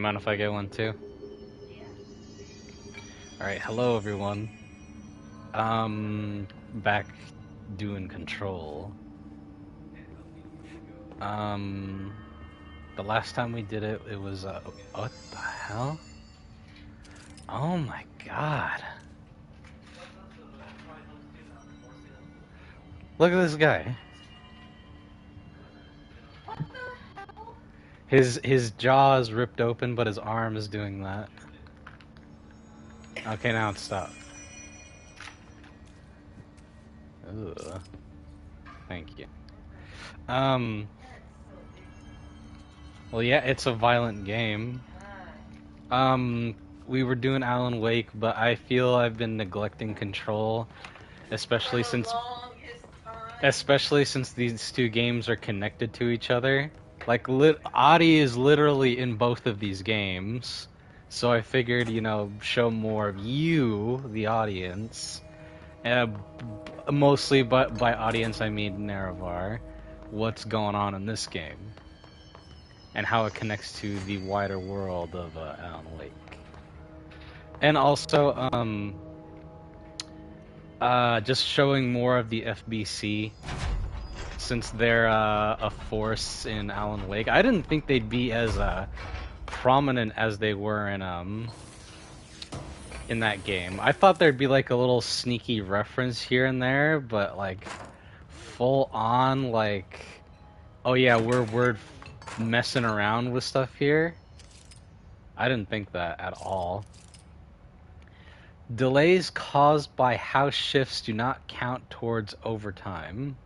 mind if I get one too? Alright, hello everyone. Back doing control. The last time we did it, it was, what the hell? Oh my god. Look at this guy. His jaw is ripped open, but his arm is doing that. Okay, now it's stopped. Ugh. Thank you. Well, yeah, it's a violent game. We were doing Alan Wake, but I feel I've been neglecting control, especially since these two games are connected to each other. Like, Adi is literally in both of these games, so I figured, you know, show more of you, the audience, mostly, but by audience I mean Nerevar, what's going on in this game, and how it connects to the wider world of Alan Wake. And also, just showing more of the FBC, since they're a force in Alan Wake. I didn't think they'd be as prominent as they were in that game. I thought there'd be like a little sneaky reference here and there, but like full on, like, oh yeah, we're messing around with stuff here. I didn't think that at all. Delays caused by house shifts do not count towards overtime.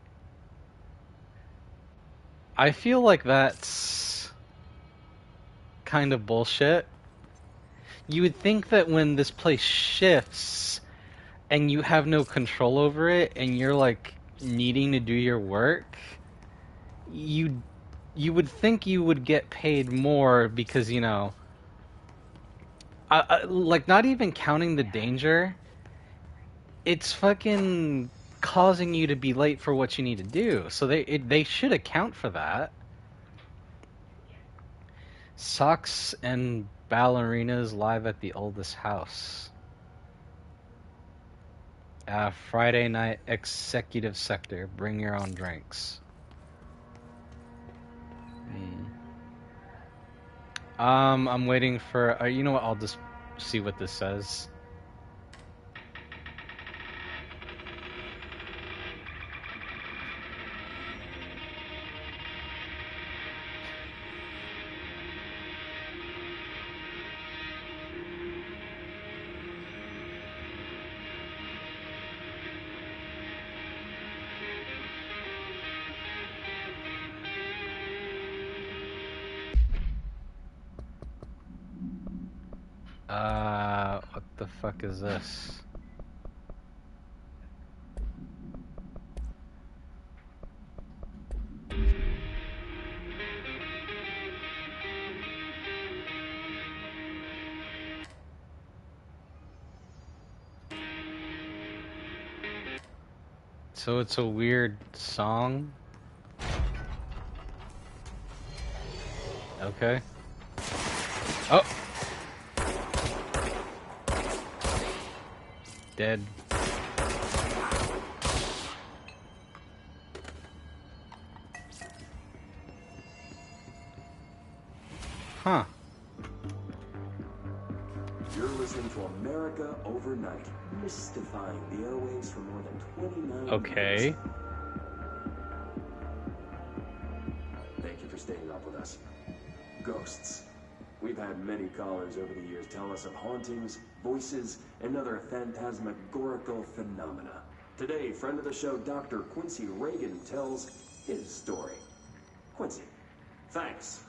I feel like that's kind of bullshit. You would think that when this place shifts and you have no control over it and you're like needing to do your work, you would think you would get paid more because, you know, like, not even counting the danger, it's fucking causing you to be late for what you need to do. So they should account for that. Socks and ballerinas live at the oldest house. Friday night executive sector. Bring your own drinks. I'm waiting for. You know what? I'll just see what this says. What the fuck is this? So it's a weird song? Okay. Oh! Dead. Huh. You're listening to America Overnight, mystifying the airwaves for more than 29 Okay. years. Thank you for staying up with us. Ghosts. We've had many callers over the years tell us of hauntings, voices, and other phantasmagorical phenomena. Today, friend of the show, Dr. Quincy Reagan, tells his story. Quincy, thanks.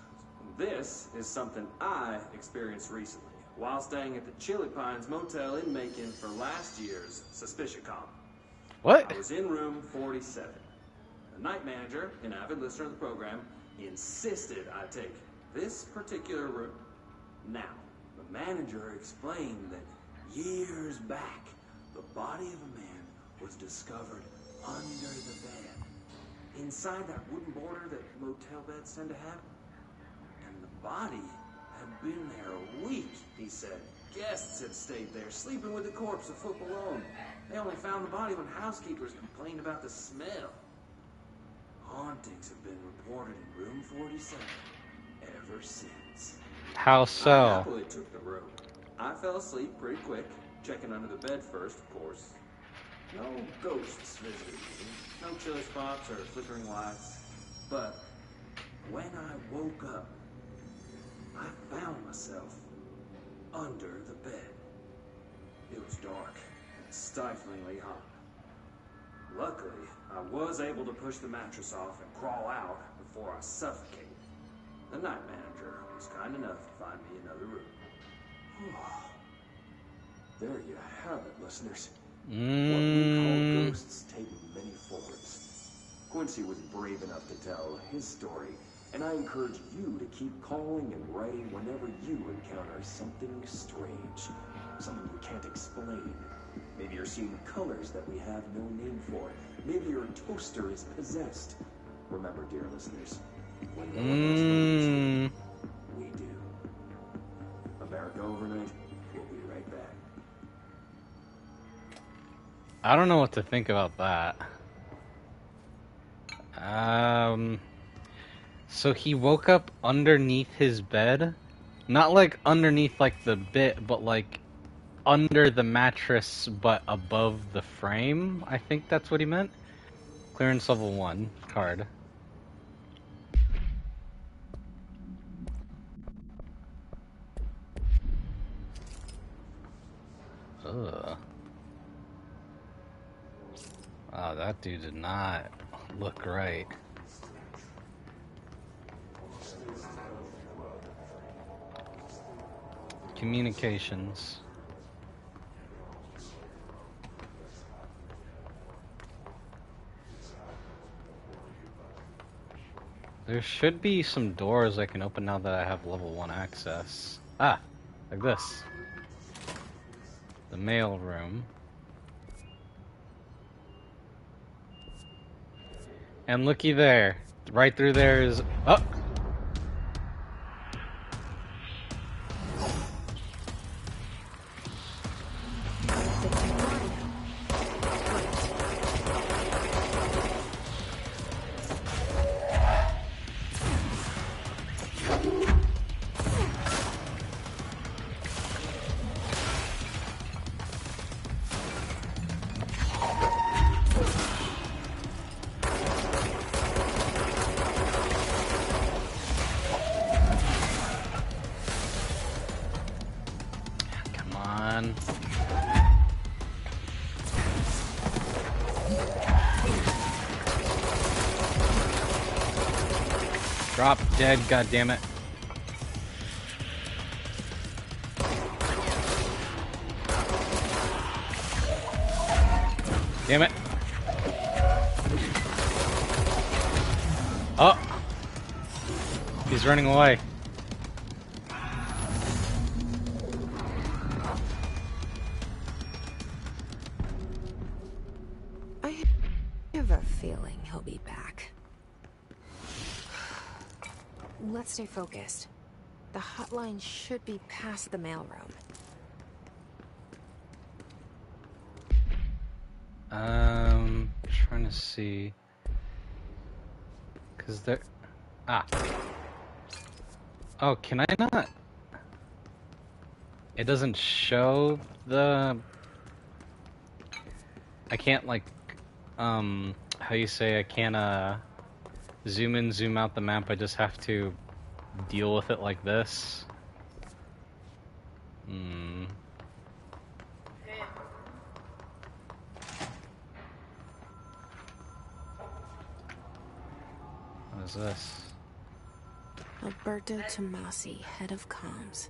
This is something I experienced recently while staying at the Chili Pines Motel in Macon for last year's SuspiciaCon. What? I was in room 47. The night manager, an avid listener of the program, insisted I take this particular room. Now, the manager explained that years back, the body of a man was discovered under the bed, inside that wooden border that motel beds tend to have. And the body had been there a week, he said. Guests had stayed there, sleeping with the corpse a foot below. They only found the body when housekeepers complained about the smell. Hauntings have been reported in room 47 ever since. How I so? happily took the room. I fell asleep pretty quick, checking under the bed first, of course. No ghosts visited me, no chilly spots or flickering lights. But when I woke up, I found myself under the bed. It was dark and stiflingly hot. Luckily, I was able to push the mattress off and crawl out before I suffocated. The night manager was kind enough to find me another room. There you have it, listeners. What we call ghosts take many forms. Quincy was brave enough to tell his story, and I encourage you to keep calling and writing whenever you encounter something strange, something you can't explain. Maybe you're seeing colors that we have no name for. Maybe your toaster is possessed. Remember, dear listeners, when no one else believes, we do. America Overnight, we'll be right back. I don't know what to think about that. So he woke up underneath his bed? Not like underneath like the bit, but like under the mattress but above the frame? I think that's what he meant. Clearance level 1 card. Ugh. Wow, that dude did not look right. Communications. There should be some doors I can open now that I have level 1 access. Ah, like this. The mail room. And looky there. Right through there is... Oh! Drop dead, goddammit. Damn it. Oh! He's running away. I have a feeling he'll be back. Let's stay focused. The hotline should be past the mailroom. Trying to see. Cause there... Ah. Oh, can I not? It doesn't show the... I can't like, how you say, I can't, zoom in, zoom out the map, I just have to deal with it like this. What is this? Alberto Tomasi, head of comms.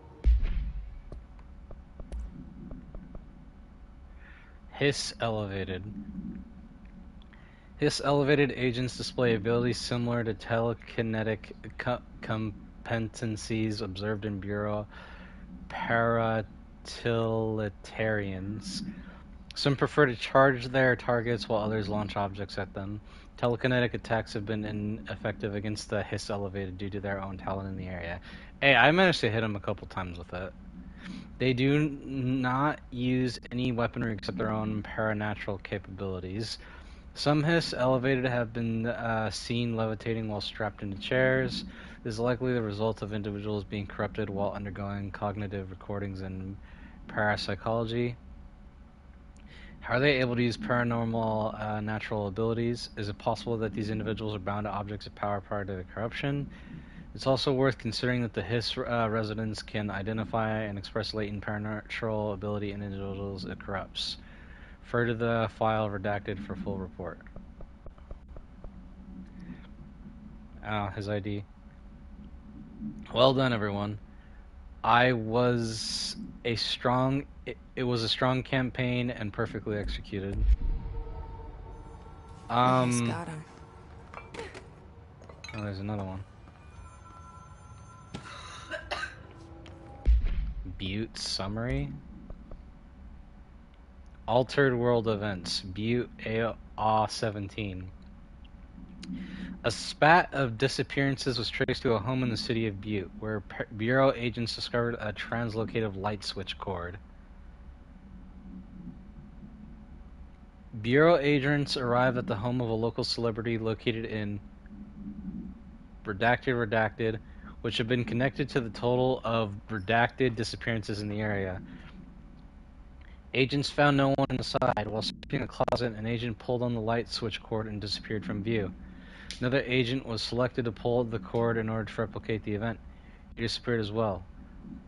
Hiss elevated. Hiss elevated agents display abilities similar to telekinetic competencies observed in Bureau Paratilitarans. Some prefer to charge their targets while others launch objects at them. Telekinetic attacks have been ineffective against the Hiss Elevated due to their own talent in the area. Hey, I managed to hit him a couple times with it. They do not use any weaponry except their own paranatural capabilities. Some Hiss Elevated have been seen levitating while strapped into chairs. This is likely the result of individuals being corrupted while undergoing cognitive recordings in parapsychology. How are they able to use paranormal natural abilities? Is it possible that these individuals are bound to objects of power prior to their corruption? It's also worth considering that the Hiss residents can identify and express latent paranormal ability in individuals it corrupts. Refer to the file redacted for full report. His ID. Well done, everyone. It was a strong campaign and perfectly executed. Nice, got him. Oh, there's another one. Butte summary. Altered world events. Butte A17. A spat of disappearances was traced to a home in the city of Butte, where Bureau agents discovered a translocated light switch cord. Bureau agents arrived at the home of a local celebrity located in redacted, which had been connected to the total of redacted disappearances in the area. Agents found no one inside. While searching the closet, an agent pulled on the light switch cord and disappeared from view. Another agent was selected to pull the cord in order to replicate the event. He disappeared as well.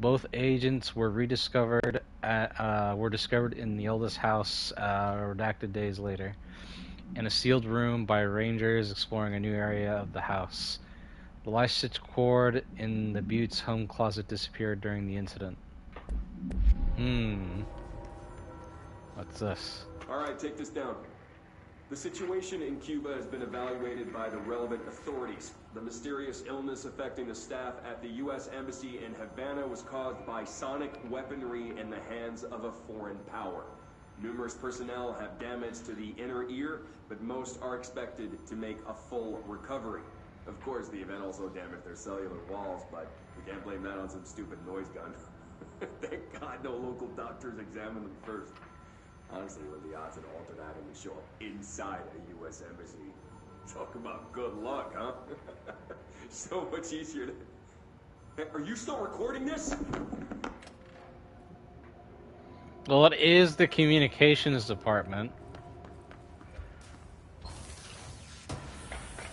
Both agents were discovered in the oldest house redacted days later, in a sealed room by rangers exploring a new area of the house. The light switch cord in the Butte's home closet disappeared during the incident. What's this? Alright, take this down. The situation in Cuba has been evaluated by the relevant authorities. The mysterious illness affecting the staff at the U.S. Embassy in Havana was caused by sonic weaponry in the hands of a foreign power. Numerous personnel have damage to the inner ear, but most are expected to make a full recovery. Of course, the event also damaged their cellular walls, but we can't blame that on some stupid noise gun. Thank God no local doctors examined them first. Honestly, what are the odds that altered atom would show up inside a U.S. embassy? Talk about good luck, huh? So much easier to... Hey, are you still recording this? Well, it is the communications department.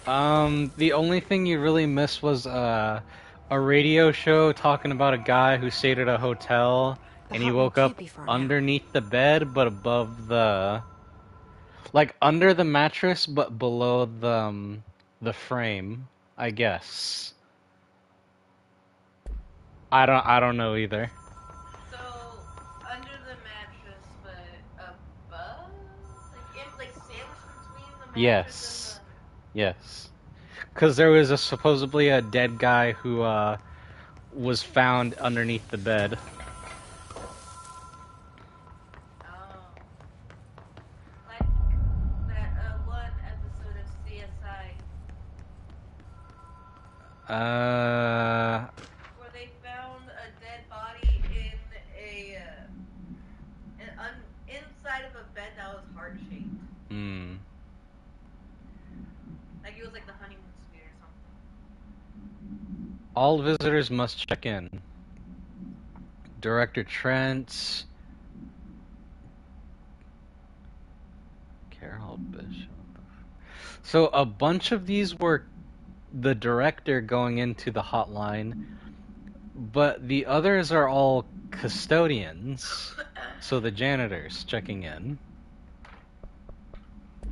The only thing you really missed was a radio show talking about a guy who stayed at a hotel and he woke up underneath the bed, but above the... Like, under the mattress, but below the frame, I guess. I don't know either. So, under the mattress, but above? Like sandwiched between the mattress Yes. and the... Yes. Because there was supposedly a dead guy who was found underneath the bed. Where they found a dead body inside of a bed that was heart-shaped. Like it was like the honeymoon suite or something. All visitors must check in. Director Trent. Carol Bishop. So a bunch of these were the director going into the hotline, but the others are all custodians, so the janitors checking in.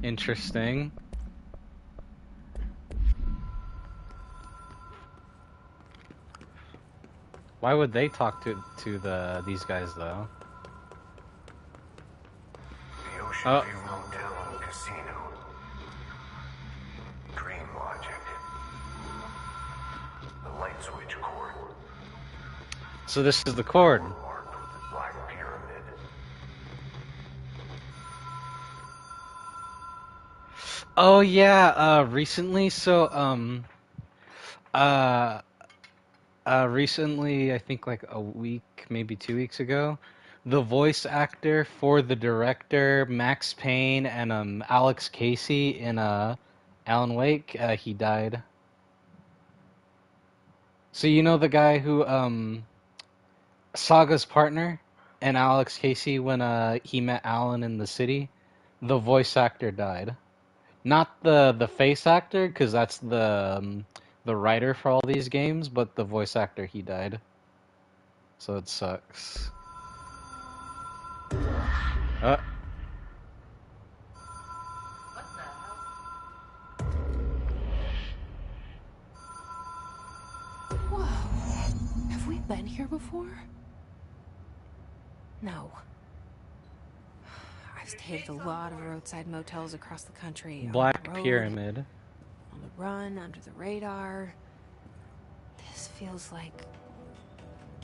Interesting. Why would they talk to these guys though? The Ocean View Motel and Casino. Dream logic. The light switch cord. So this is the cord. Marked with the Black Pyramid. Oh yeah, recently, uh, recently, I think like a week, maybe 2 weeks ago, the voice actor for the director, Max Payne, and Alex Casey in Alan Wake, he died. So you know the guy who Saga's partner and Alex Casey when he met Alan in the city, the voice actor died. Not the face actor, because that's the writer for all these games, but the voice actor, he died. So it sucks. Uh, What the hell? Whoa. Have we been here before? No. I've stayed at a lot of roadside motels across the country, on Black the road, Pyramid. on the run, under the radar. This feels like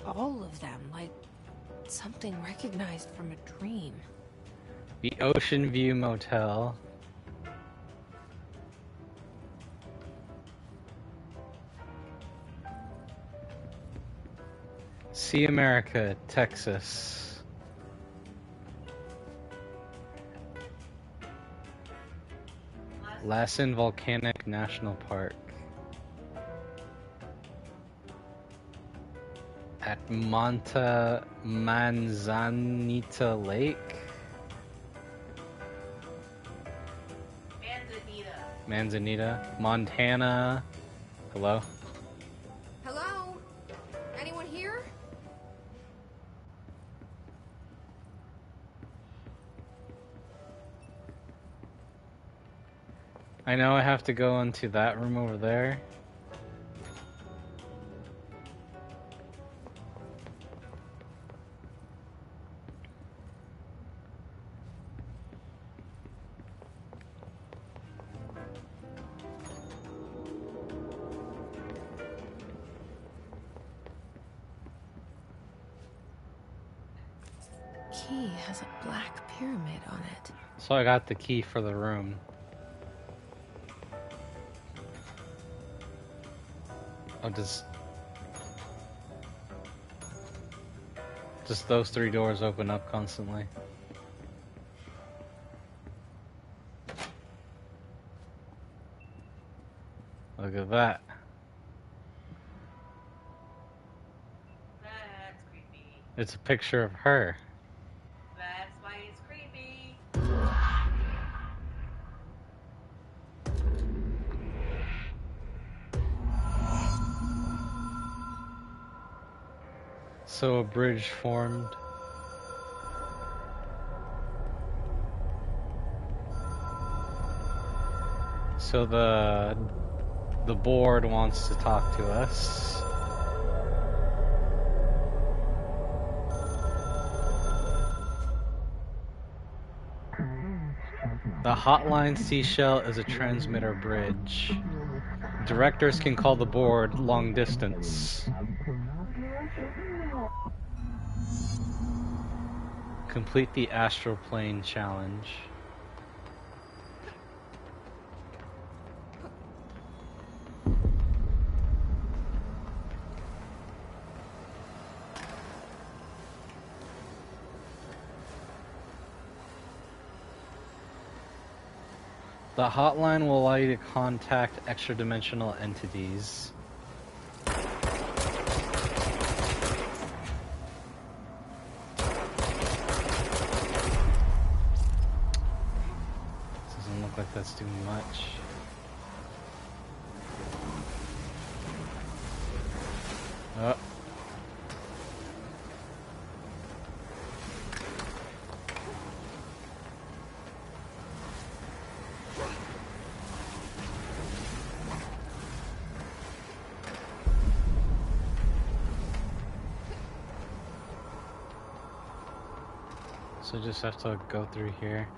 all of them, like something recognized from a dream. The Ocean View Motel. See America, Texas. Lassen Volcanic National Park. At Monta Manzanita Lake. Manzanita. Montana. Hello? Hello? Anyone here? I know I have to go into that room over there. Key has a black pyramid on it. So I got the key for the room. Oh, just those three doors open up constantly. Look at that. That's creepy. It's a picture of her. That's why it's creepy. So a bridge formed. So the board wants to talk to us. The Hotline Seashell is a transmitter bridge. Directors can call the board long distance. Complete the astral plane challenge. The hotline will allow you to contact extra-dimensional entities. Doesn't look like that's doing much. Oh. So just have to go through here.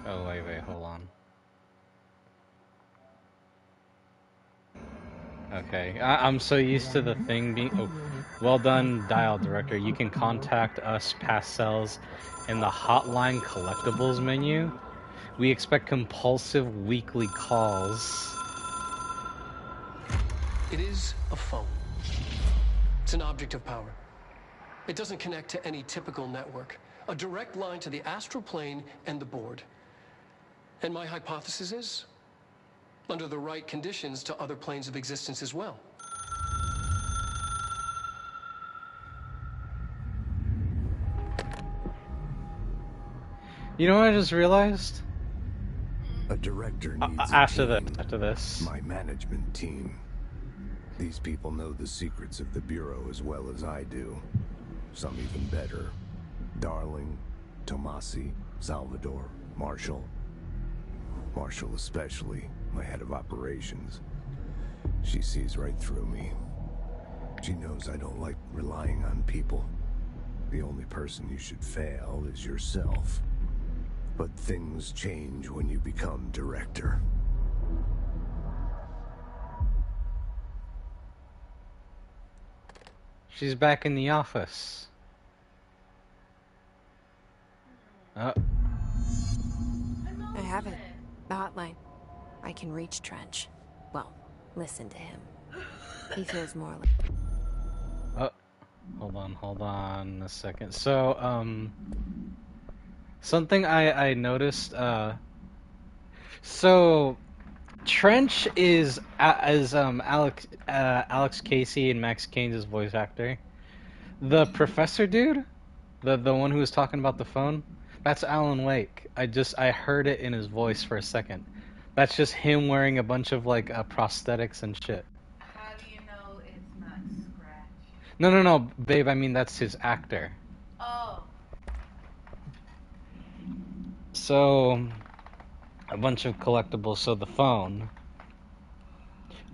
Oh, wait, hold on. Okay, I'm so used to the thing being Well done, Dial Director. You can contact us past cells in the Hotline Collectibles menu. We expect compulsive weekly calls. It is a phone. It's an object of power. It doesn't connect to any typical network. A direct line to the astral plane and the board. And my hypothesis is, under the right conditions, to other planes of existence as well. You know what I just realized? A director needs After a team. this. My management team. These people know the secrets of the Bureau as well as I do. Some even better. Darling, Tomasi, Salvador, Marshall. Marshall especially, my head of operations. She sees right through me. She knows I don't like relying on people. The only person you should fail is yourself. But things change when you become director. She's back in the office. Oh. I have it. The hotline. I can reach Trench. Well, listen to him. He feels more like... Oh. Hold on a second. So, something I noticed, so Trench is Alex Casey and Max Kane's voice actor. The professor dude, the one who was talking about the phone, that's Alan Wake. I heard it in his voice for a second. That's just him wearing a bunch of like prosthetics and shit. How do you know it's not Scratch? No, babe. I mean that's his actor. Oh. So, a bunch of collectibles. So the phone.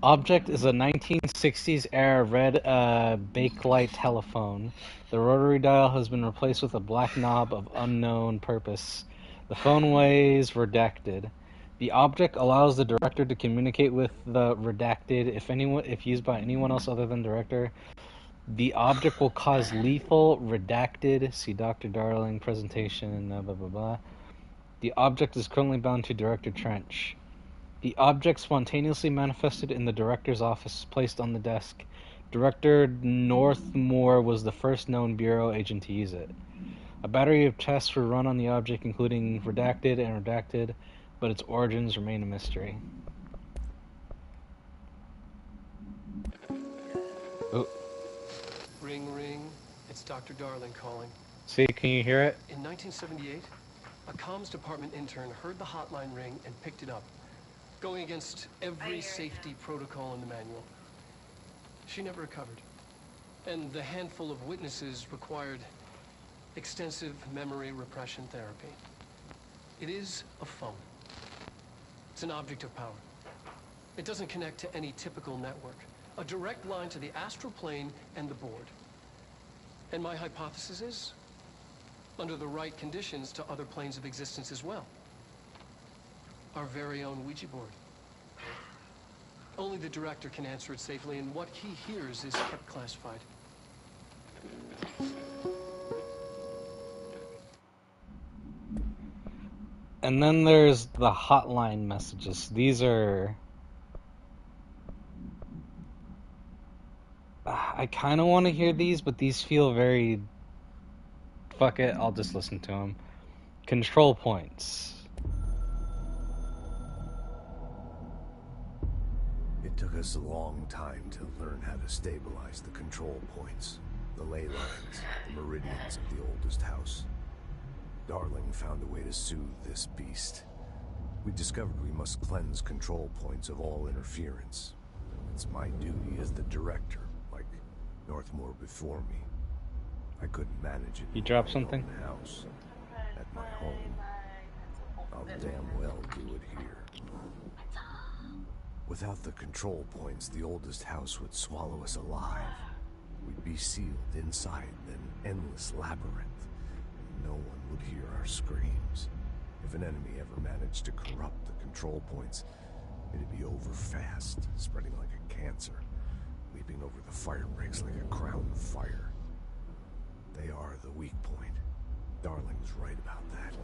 Object is a 1960s era red Bakelite telephone. The rotary dial has been replaced with a black knob of unknown purpose. The phone weighs redacted. The object allows the director to communicate with the redacted if used by anyone else other than director. The object will cause lethal redacted. See Dr. Darling presentation. Blah blah blah. The object is currently bound to Director Trench. The object spontaneously manifested in the director's office, placed on the desk. Director Northmore was the first known Bureau agent to use it. A battery of tests were run on the object, including redacted and redacted, but its origins remain a mystery. Oh. Ring, ring. It's Dr. Darling calling. See, can you hear it? In 1978, a comms department intern heard the hotline ring and picked it up, going against every safety protocol in the manual. She never recovered. And the handful of witnesses required extensive memory repression therapy. It is a phone. It's an object of power. It doesn't connect to any typical network. A direct line to the astral plane and the board. And my hypothesis is, under the right conditions, to other planes of existence as well. Our very own Ouija board. Only the director can answer it safely, and what he hears is kept classified. And then there's the hotline messages. These are... I kind of want to hear these, but these feel very... Fuck it, I'll just listen to them. Control points. It took us a long time to learn how to stabilize the control points, the ley lines, the meridians of the oldest house. Darling found a way to soothe this beast. We discovered we must cleanse control points of all interference. It's my duty as the director, like Northmore before me. I couldn't manage it. You dropped something? In my own house, at my home. I'll damn well do it here. Without the control points, the oldest house would swallow us alive. We'd be sealed inside an endless labyrinth. No one would hear our screams. If an enemy ever managed to corrupt the control points, it'd be over fast, spreading like a cancer. leaping over the fire breaks like a crown of fire. They are the weak point. Darling's right about that.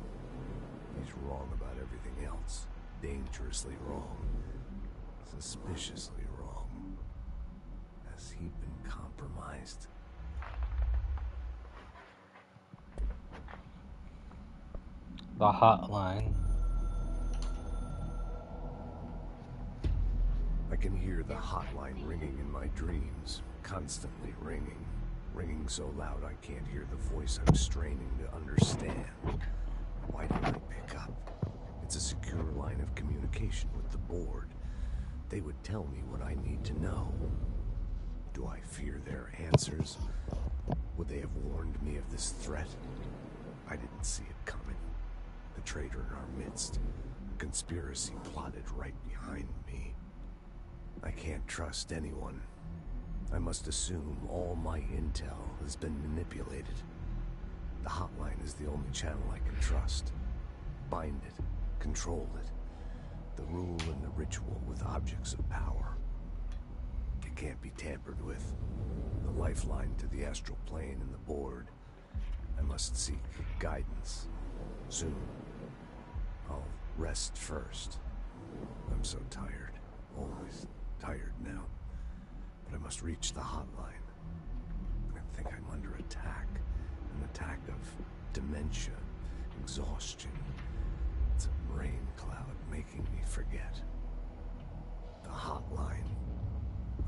He's wrong about everything else. Dangerously wrong. Suspiciously wrong. Has he been compromised? The hotline. I can hear the hotline ringing in my dreams, constantly ringing. Ringing so loud I can't hear the voice I'm straining to understand. Why don't I pick up? It's a secure line of communication with the board. They would tell me what I need to know. Do I fear their answers? Would they have warned me of this threat? I didn't see it coming. The traitor in our midst. A conspiracy plotted right behind me. I can't trust anyone. I must assume all my intel has been manipulated. The hotline is the only channel I can trust. Bind it, control it. The rule and the ritual with objects of power. It can't be tampered with. The lifeline to the astral plane and the board. I must seek guidance. Soon. I'll rest first. I'm so tired. Always tired now. But I must reach the hotline. I think I'm under attack. An attack of dementia, exhaustion. It's a rain cloud making me forget. The hotline.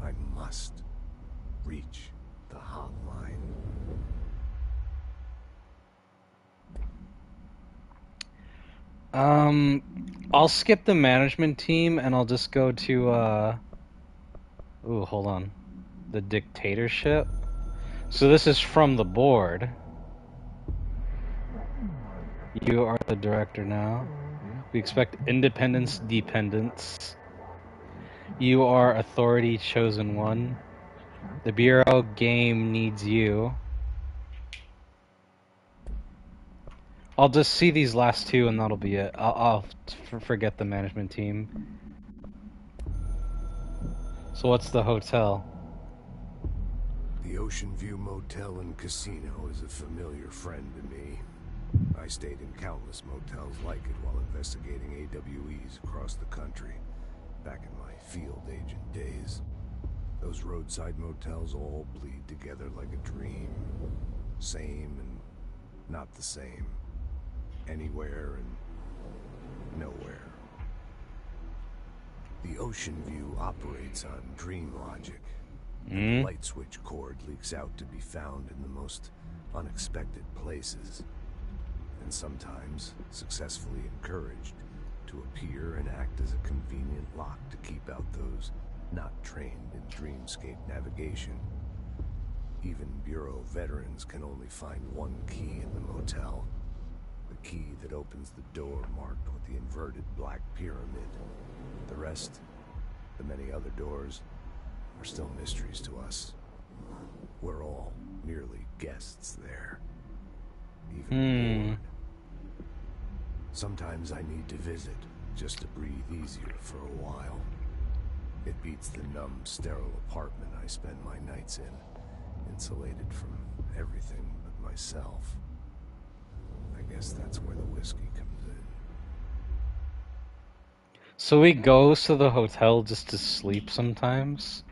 I must reach the hotline. I'll skip the management team and I'll just go to, ooh, hold on. The dictatorship. So this is from the board. You are the director now. We expect independence, dependence. You are authority chosen one. The Bureau game needs you. I'll just see these last two and that'll be it. I'll forget the management team. So what's the hotel? The Ocean View Motel and Casino is a familiar friend to me. I stayed in countless motels like it while investigating AWEs across the country, back in my field agent days. Those roadside motels all bleed together like a dream. Same and not the same. Anywhere and nowhere. The Ocean View operates on dream logic. The light switch cord leaks out to be found in the most unexpected places. And sometimes successfully encouraged to appear and act as a convenient lock to keep out those not trained in dreamscape navigation. Even Bureau veterans can only find one key in the motel. The key that opens the door marked with the inverted black pyramid. The rest, the many other doors, are still mysteries to us. We're all merely guests there. Even the board. Sometimes I need to visit, just to breathe easier for a while. It beats the numb, sterile apartment I spend my nights in, insulated from everything but myself. I guess that's where the whiskey comes in. So he goes to the hotel just to sleep sometimes?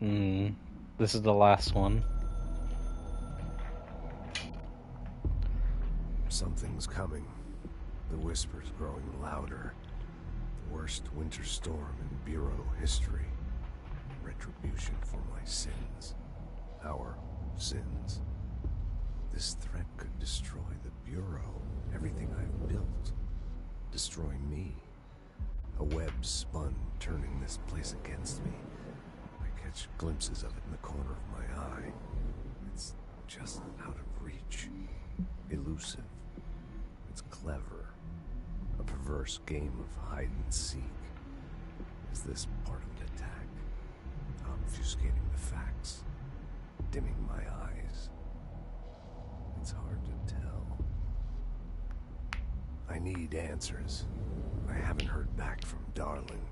This is the last one. Something's coming. The whispers growing louder. The worst winter storm in Bureau history. Retribution for my sins. Our sins. This threat could destroy the Bureau. Everything I've built. Destroy me. A web spun, turning this place against me. I catch glimpses of it in the corner of my eye. It's just out of reach. Elusive. It's clever. A perverse game of hide and seek. Is this part of an attack? Obfuscating the facts. Dimming my eyes. It's hard to tell. I need answers. I haven't heard back from Darling.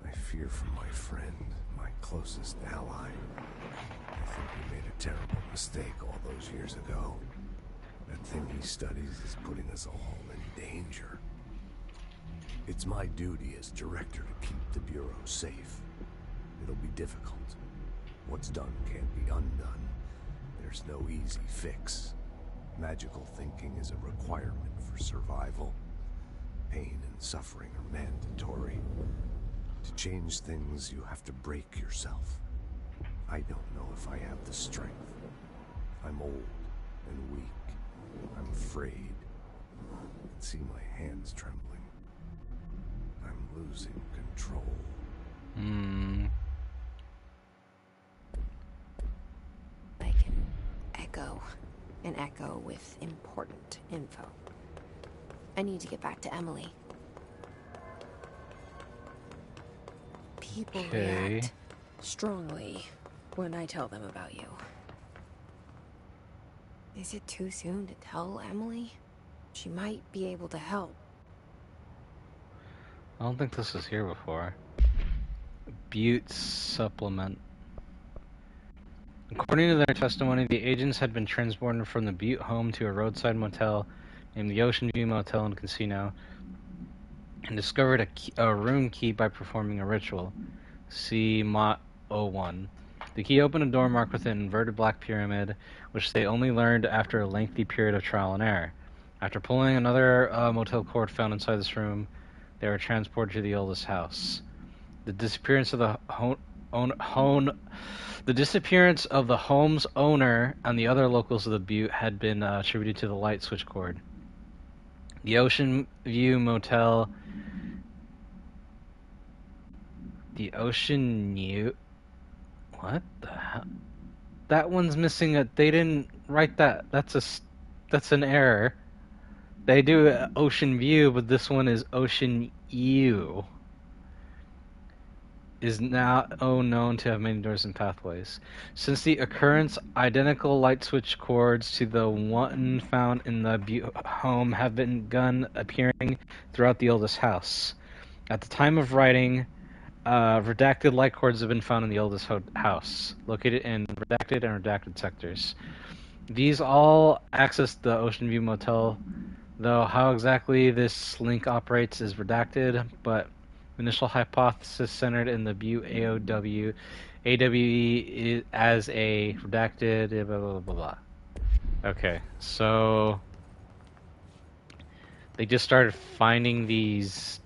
I fear for my friend, My closest ally. I think he made a terrible mistake all those years ago. That thing he studies is putting us all in danger. It's my duty as director to keep the Bureau safe. It'll be difficult. What's done can't be undone. There's no easy fix. Magical thinking is a requirement for survival. Pain and suffering are mandatory. To change things, you have to break yourself. I don't know if I have the strength. I'm old and weak. I'm afraid. I can see my hands trembling. I'm losing control. I can echo an echo with important info. I need to get back to Emily. People react strongly when I tell them about you. Is it too soon to tell Emily? She might be able to help. I don't think this was here before. Butte supplement. According to their testimony, the agents had been transported from the Butte home to a roadside motel named the Ocean View Motel and Casino and discovered a room key by performing a ritual. See Mot 01. The key opened a door marked with an inverted black pyramid, which they only learned after a lengthy period of trial and error. After pulling another motel cord found inside this room, they were transported to the oldest house. The disappearance of the home's owner and the other locals of the Butte had been attributed to the light switch cord. The Ocean View Motel. The Ocean View. What the hell? That one's missing they didn't write that. That's an error. They do Ocean View, but this one is Ocean U. Is now known to have many doors and pathways. Since the occurrence, identical light switch cords to the one found in the Butte home have begun appearing throughout the oldest house. At the time of writing, redacted light cords have been found in the oldest house, located in redacted and redacted sectors. These all access the Ocean View Motel, though how exactly this link operates is redacted, but initial hypothesis centered in the Butte AWE as a redacted blah blah blah blah. Okay, so they just started finding these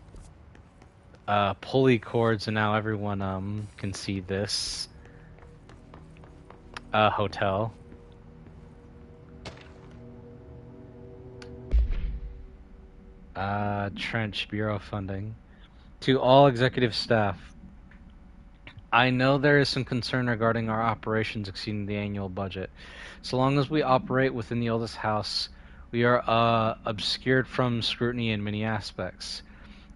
pulley cords, and now everyone can see this hotel. Trench Bureau funding. To all executive staff, I know there is some concern regarding our operations exceeding the annual budget. So long as we operate within the oldest house, we are obscured from scrutiny in many aspects.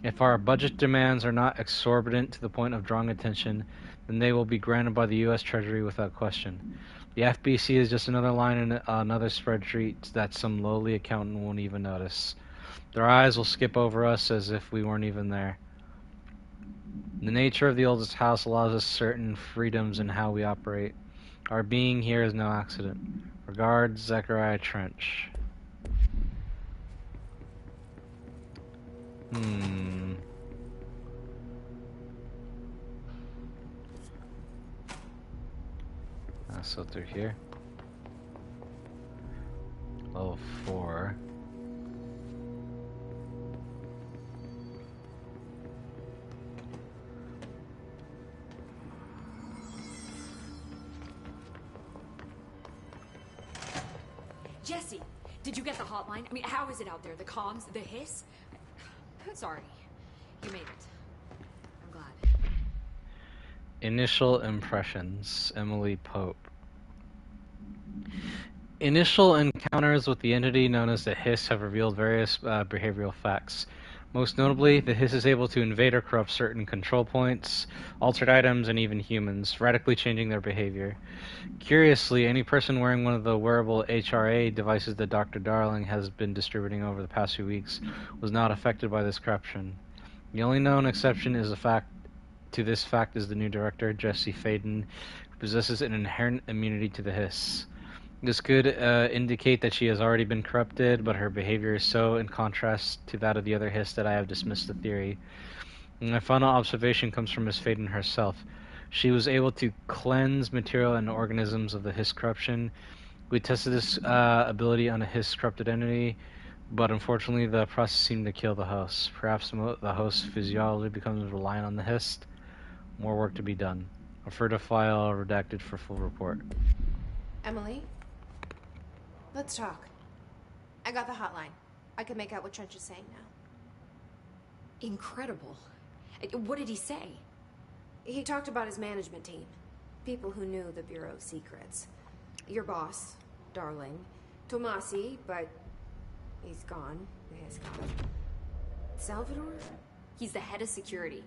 If our budget demands are not exorbitant to the point of drawing attention, then they will be granted by the U.S. Treasury without question. The FBC is just another line in another spreadsheet that some lowly accountant won't even notice. Their eyes will skip over us as if we weren't even there. The nature of the oldest house allows us certain freedoms in how we operate. Our being here is no accident. Regards, Zechariah Trench. So through here. Level 4. Jesse, did you get the hotline? I mean, how is it out there? The comms? The hiss? Sorry. You made it. I'm glad. Initial impressions. Emily Pope. Initial encounters with the entity known as the Hiss have revealed various behavioral facts. Most notably, the Hiss is able to invade or corrupt certain control points, altered items, and even humans, radically changing their behavior. Curiously, any person wearing one of the wearable HRA devices that Dr. Darling has been distributing over the past few weeks was not affected by this corruption. The only known exception is the fact to this fact is the new director, Jesse Faden, who possesses an inherent immunity to the hiss. This could indicate that she has already been corrupted, but her behavior is so in contrast to that of the other hiss that I have dismissed the theory. And my final observation comes from Miss Faden herself. She was able to cleanse material and organisms of the hiss corruption. We tested this ability on a hiss corrupted entity, but unfortunately the process seemed to kill the host. Perhaps the host's physiology becomes reliant on the hiss. More work to be done. Refer to file redacted for full report. Emily? Let's talk. I got the hotline. I can make out what Trench is saying now. Incredible. What did he say? He talked about his management team. People who knew the Bureau's secrets. Your boss, Darling. Tomasi, but he's gone. He's gone. Salvador? He's the head of security.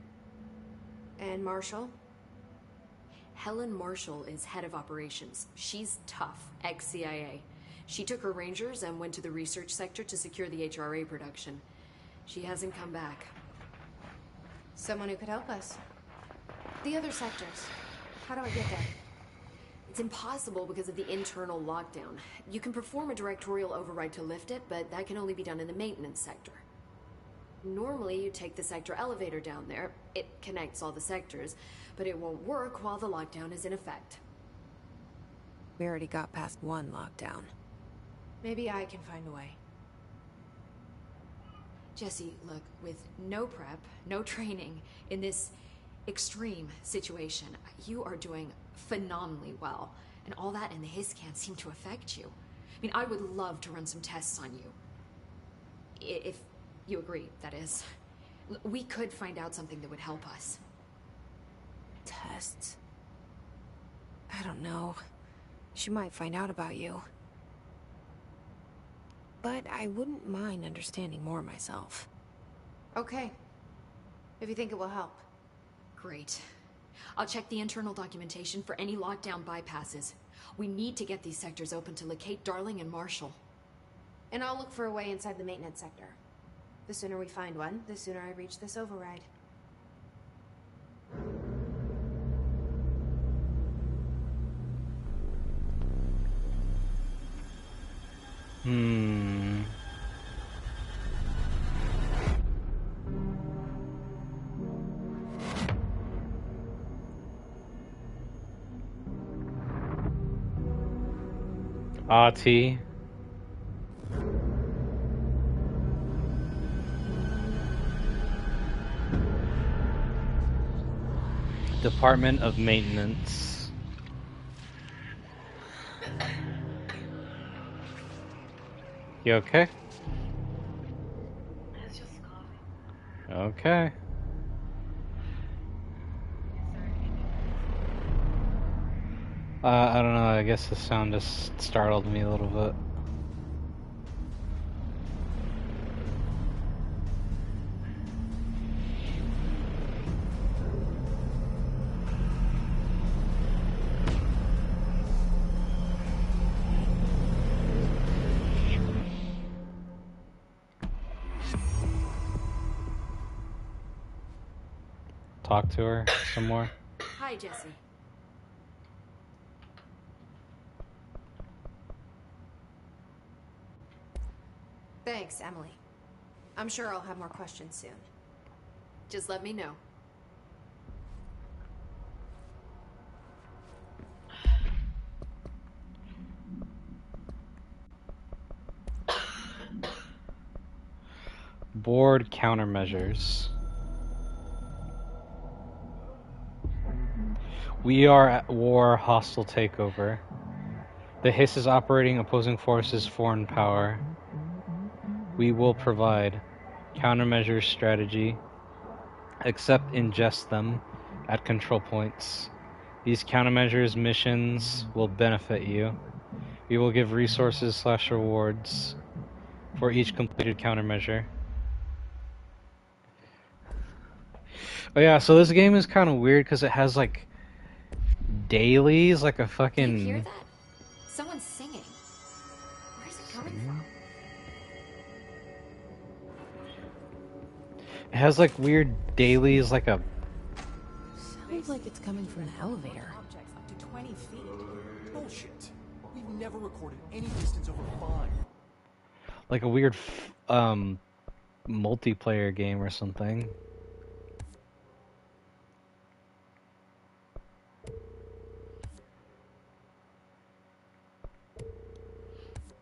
And Marshall? Helen Marshall is head of operations. She's tough, ex-CIA. She took her rangers and went to the research sector to secure the HRA production. She hasn't come back. Someone who could help us. The other sectors. How do I get there? It's impossible because of the internal lockdown. You can perform a directorial override to lift it, but that can only be done in the maintenance sector. Normally, you take the sector elevator down there. It connects all the sectors, but it won't work while the lockdown is in effect. We already got past one lockdown. Maybe I can find a way. Jesse, look, with no prep, no training, in this extreme situation, you are doing phenomenally well. And all that and the hiss can't seem to affect you. I mean, I would love to run some tests on you. If you agree, that is. We could find out something that would help us. Tests? I don't know. She might find out about you. But I wouldn't mind understanding more myself. Okay. If you think it will help. Great. I'll check the internal documentation for any lockdown bypasses. We need to get these sectors open to locate Darling and Marshall. And I'll look for a way inside the maintenance sector. The sooner we find one, the sooner I reach this override. RT. Department of Maintenance. You okay? It's just coughing. Okay. I don't know, I guess the sound just startled me a little bit. Talk to her some more. Hi, Jesse. Thanks, Emily. I'm sure I'll have more questions soon. Just let me know. Board countermeasures. We are at war, hostile takeover. The Hiss is operating opposing forces, foreign power. We will provide countermeasures strategy, except ingest them at control points. These countermeasures missions will benefit you. We will give resources/rewards for each completed countermeasure. Oh yeah, so this game is kind of weird because it has like dailies, like a fucking... Do you hear that? Someone's singing. Where's it coming from? It has like weird dailies, like a Sounds like it's coming from the elevator. Objects up to 20 feet. Bullshit. We've never recorded any distance over 5. Like a weird multiplayer game or something.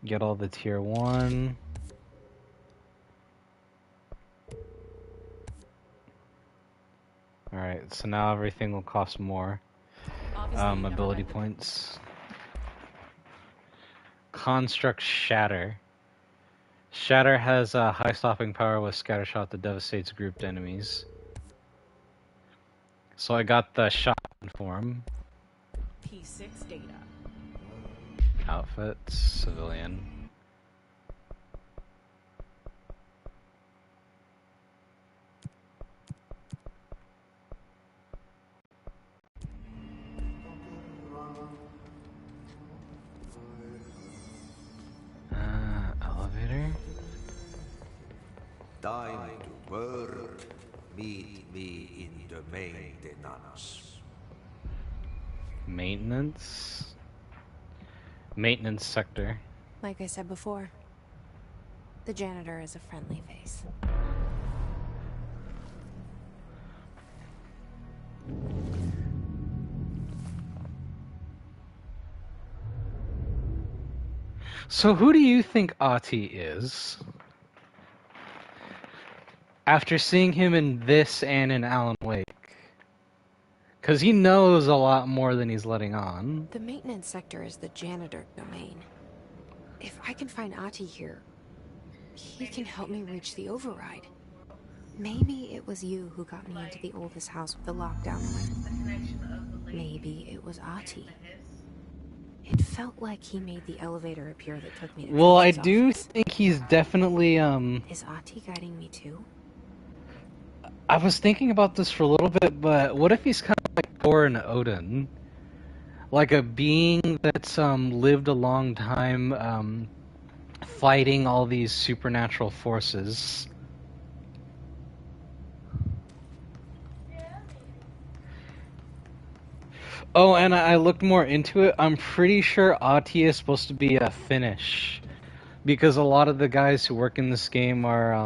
Get all the tier 1. Alright, so now everything will cost more. Ability points. Construct Shatter. Shatter has a high stopping power with Scattershot that devastates grouped enemies. So I got the shotgun form. P6 data. Outfit, civilian. Elevator. Time to work. Meet me in the maintenance. Maintenance. Maintenance sector. Like I said before, the janitor is a friendly face. So who do you think Ati is? After seeing him in this and in Alan Wake. Because he knows a lot more than he's letting on. The maintenance sector is the janitor domain. If I can find Ati here, he can help me reach the override. Maybe it was you who got me into the oldest house with the lockdown on it. Maybe it was Ati. It felt like he made the elevator appear that took me to Well, I Coach's do office. think he's definitely, Is Ati guiding me too? I was thinking about this for a little bit, but what if he's kind of like Thor and Odin? Like a being that's lived a long time fighting all these supernatural forces. Oh, and I looked more into it. I'm pretty sure Ati is supposed to be a Finnish. Because a lot of the guys who work in this game are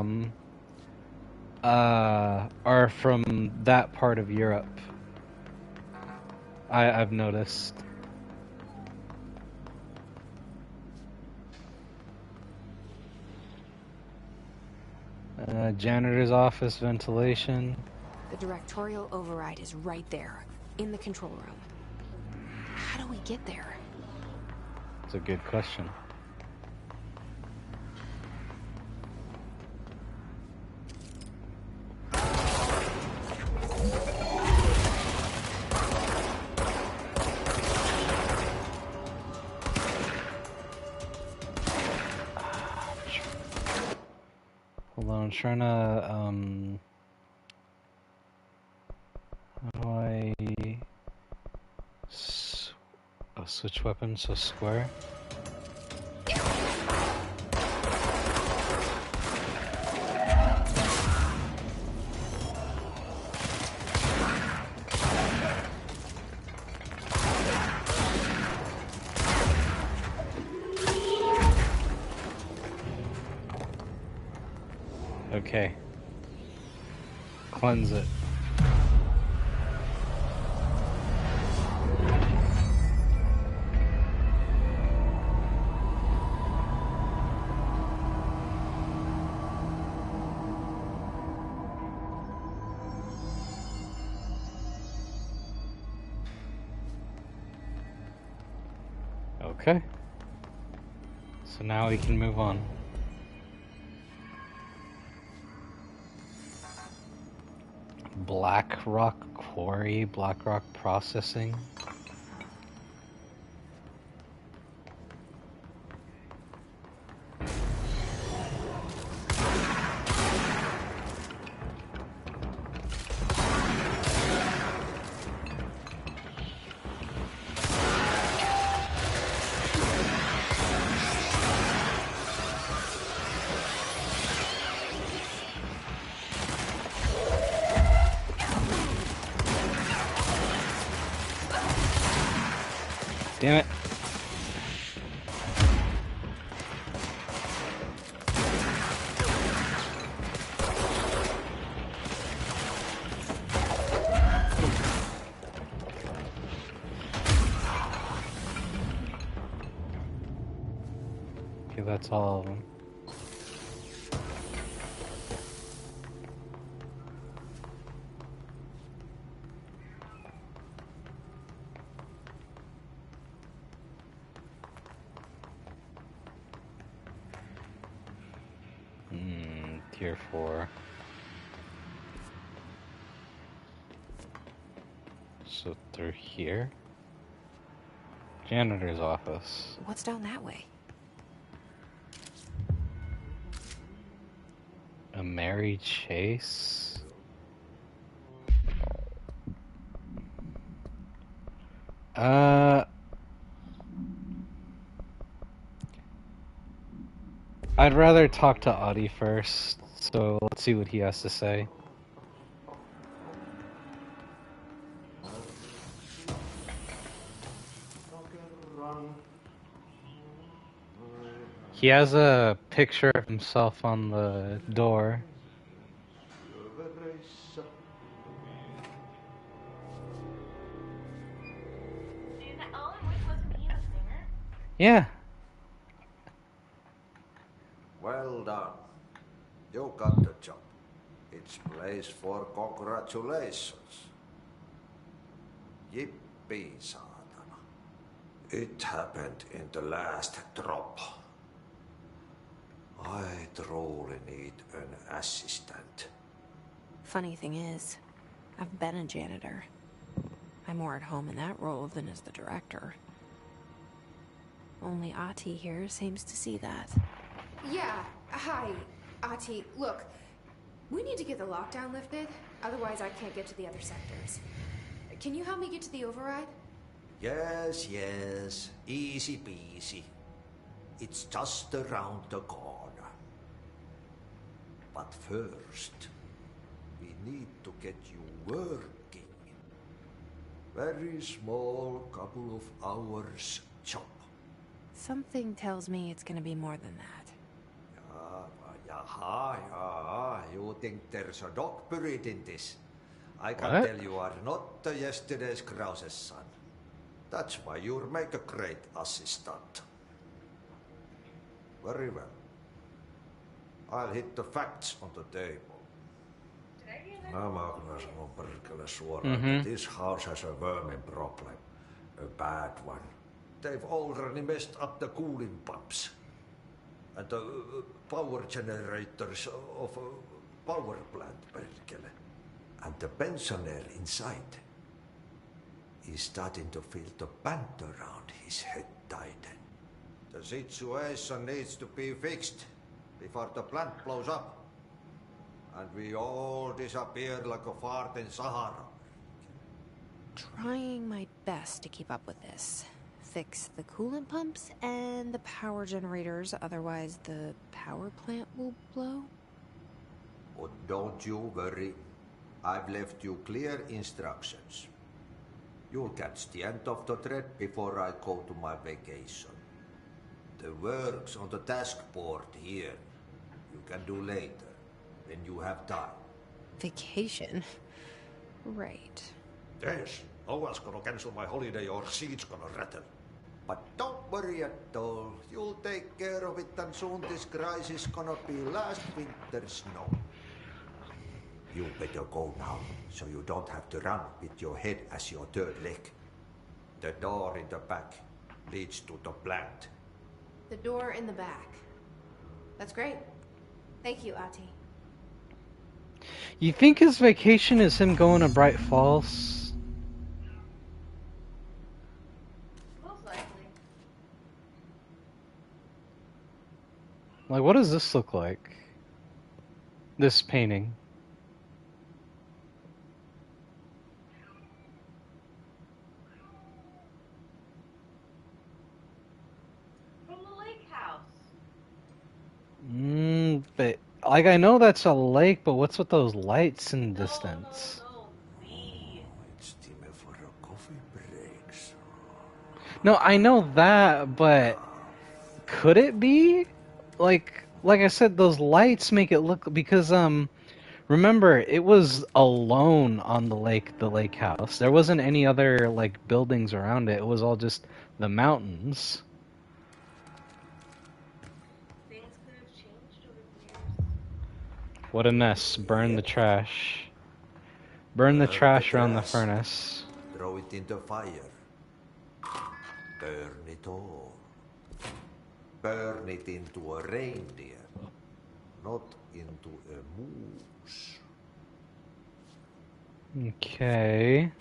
from that part of Europe. I've noticed. Janitor's office, ventilation. The directorial override is right there, in the control room. How do we get there? It's a good question. Hold on, I'm trying to, how do I switch weapon, so square? Okay. Cleanse it. Okay. So now we can move on. Black Rock Quarry, Black Rock Processing. Damn it. Okay, that's all of them. Tier 4. So through here? Janitor's office. What's down that way? A Mary Chase? I'd rather talk to Audie first, so let's see what he has to say. He has a picture of himself on the door. Yeah. Well done. You got the job. It's place for congratulations. Yippee, saatana. It happened in the last drop. I truly need an assistant. Funny thing is, I've been a janitor. I'm more at home in that role than as the director. Only Ati here seems to see that. Yeah, hi, Ati. Look, we need to get the lockdown lifted, otherwise I can't get to the other sectors. Can you help me get to the override? Yes, yes. Easy peasy. It's just around the corner. But first, we need to get you working. Very small, couple of hours job. Something tells me it's gonna be more than that. Yeah. You think there's a dog buried in this? I can What? tell you are not yesterday's Krause's son. That's why you'll make a great assistant. Very well. I'll hit the facts on the table. Mä kyllä sanon perkele suoraan, that this house has a vermin problem. A bad one. They've already messed up the cooling pumps. And the power generators of a power plant, perkele. And the pensioner inside is starting to feel the band around his head tighten. The situation needs to be fixed before the plant blows up. And we all disappear like a fart in Sahara. Trying my best to keep up with this. Fix the coolant pumps and the power generators, otherwise the power plant will blow. But don't you worry. I've left you clear instructions. You'll catch the end of the thread before I go to my vacation. The work's on the task board here. You can do later, when you have time. Vacation? Right. Yes, no one's gonna cancel my holiday or seat's gonna rattle. But don't worry at all. You'll take care of it and soon this crisis gonna be last winter's snow. You better go now, so you don't have to run with your head as your third leg. The door in the back leads to the plant. The door in the back. That's great. Thank you, Ati. You think his vacation is him going to Bright Falls? Most likely. Like, what does this look like? This painting. From the lake house. But like I know that's a lake, but what's with those lights in the distance? No. It's time for a coffee break, sir. No, I know that, but could it be? Like I said, those lights make it look because remember it was alone on the lake house. There wasn't any other like buildings around it. It was all just the mountains. Things could have changed over the years. What a mess. Burn the trash. Burn the trash around the furnace. Throw it into fire. Burn it all. Burn it into a reindeer, not into a moose. Okay.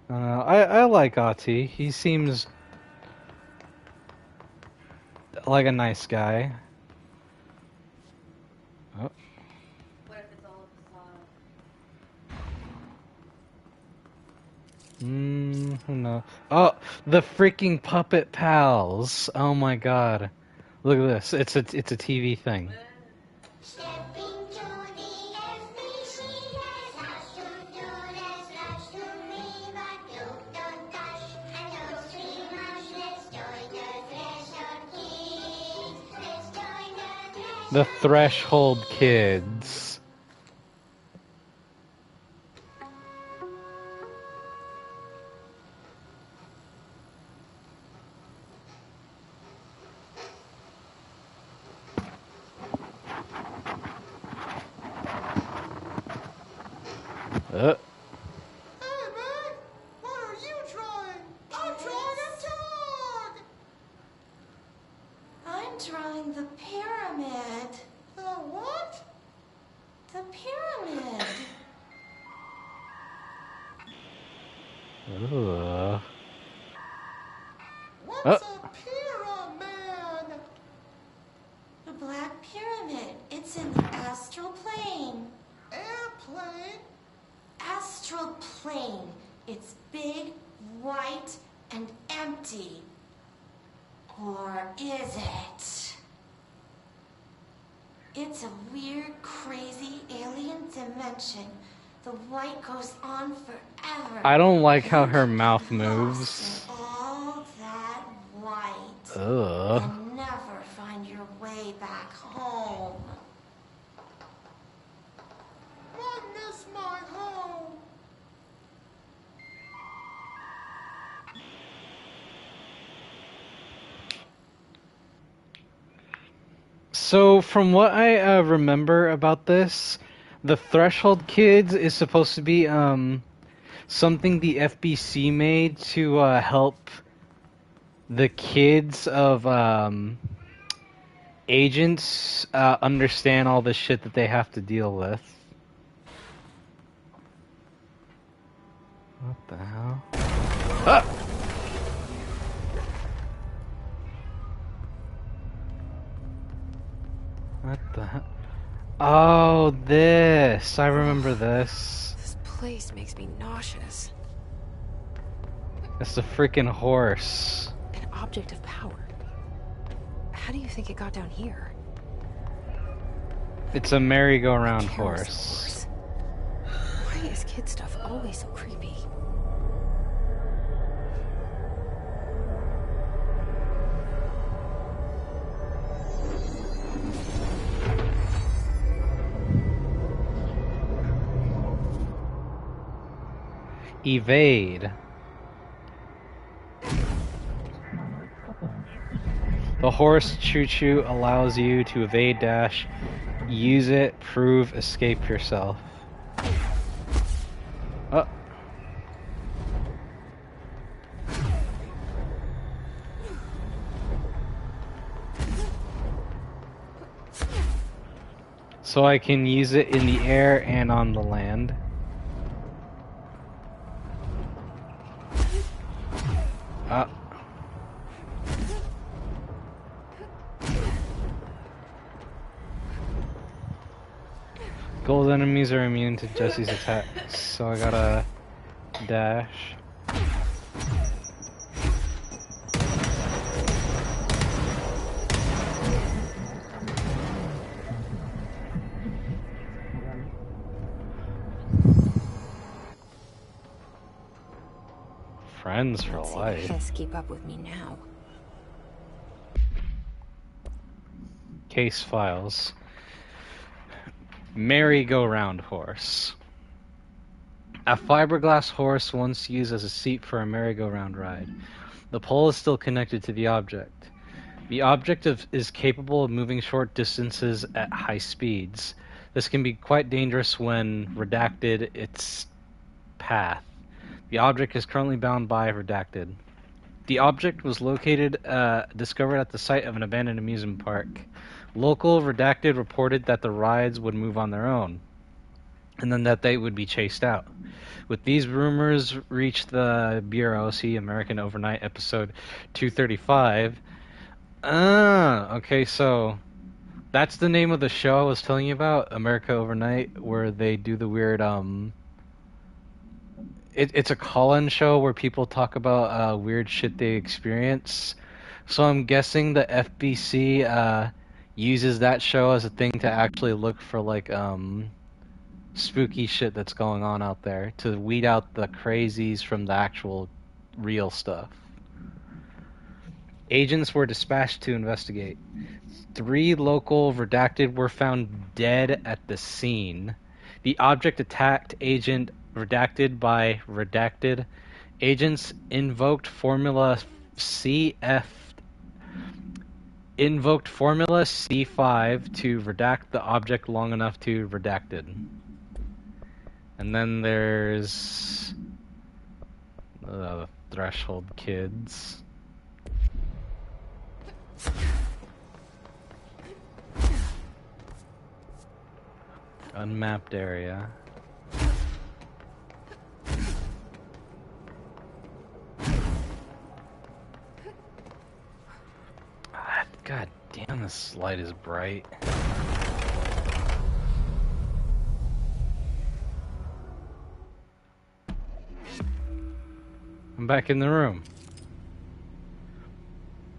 I like Ati. He seems like a nice guy. Oh. What if it's all a facade? Who knows? Oh, the freaking puppet pals! Oh my god! Look at this. It's a TV thing. The Threshold Kids. Hey, man! What are you drawing? I'm drawing a dog! I'm drawing the pyramid. The what? The pyramid. Ugh. What's a pyramid? The Black Pyramid. It's in the astral plane. Airplane? Astral plane. It's big, white, and empty. Or is it? It's a weird, crazy alien dimension. The white goes on forever. I don't like how her mouth Lost in moves. all that white. Ugh. And never find your way back home. I miss my home. So, from what I remember about this, the Threshold Kids is supposed to be something the FBC made to help the kids of agents understand all the shit that they have to deal with. What the hell? Ah! What the hell? Oh, this. I remember this. This place makes me nauseous. That's the freaking horse. An object of power. How do you think it got down here? It's a merry-go-round Carousel horse. Why is kid stuff always so creepy? Evade. The horse choo-choo allows you to evade dash, use it, prove, escape yourself. Oh. So I can use it in the air and on the land. Gold enemies are immune to Jesse's attacks, so I gotta dash. Friends for Let's see life. the Hiss keep up with me now. Case files. Merry-go-round horse. A fiberglass horse once used as a seat for a merry-go-round ride. The pole is still connected to the object. The object is capable of moving short distances at high speeds. This can be quite dangerous when redacted its path. The object is currently bound by redacted. The object was discovered at the site of an abandoned amusement park. Local redacted reported that the rides would move on their own, and then that they would be chased out. With these rumors reached the Bureau, see American Overnight episode 235. Okay, so that's the name of the show I was telling you about, America Overnight, where they do the weird, it's a call-in show where people talk about weird shit they experience. So I'm guessing the FBC uses that show as a thing to actually look for like spooky shit that's going on out there, to weed out the crazies from the actual real stuff. Agents were dispatched to investigate. 3 local redacted were found dead at the scene. The object attacked agent redacted by redacted. Agents invoked Formula C5 to redact the object long enough to redacted. And then there's Threshold Kids. Unmapped area. God damn, this light is bright. I'm back in the room.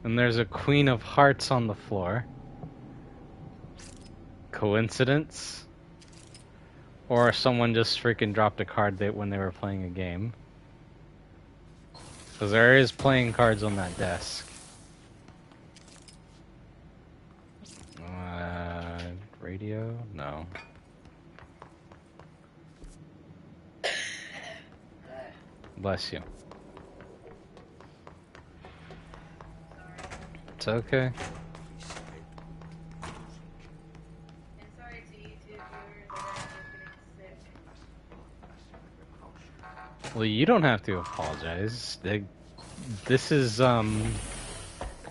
And there's a Queen of Hearts on the floor. Coincidence? Or someone just freaking dropped a card when they were playing a game. Because there is playing cards on that desk. Radio? No. Bless you. It's okay. And sorry to YouTube viewers that are getting sick. Well, you don't have to apologize. This is,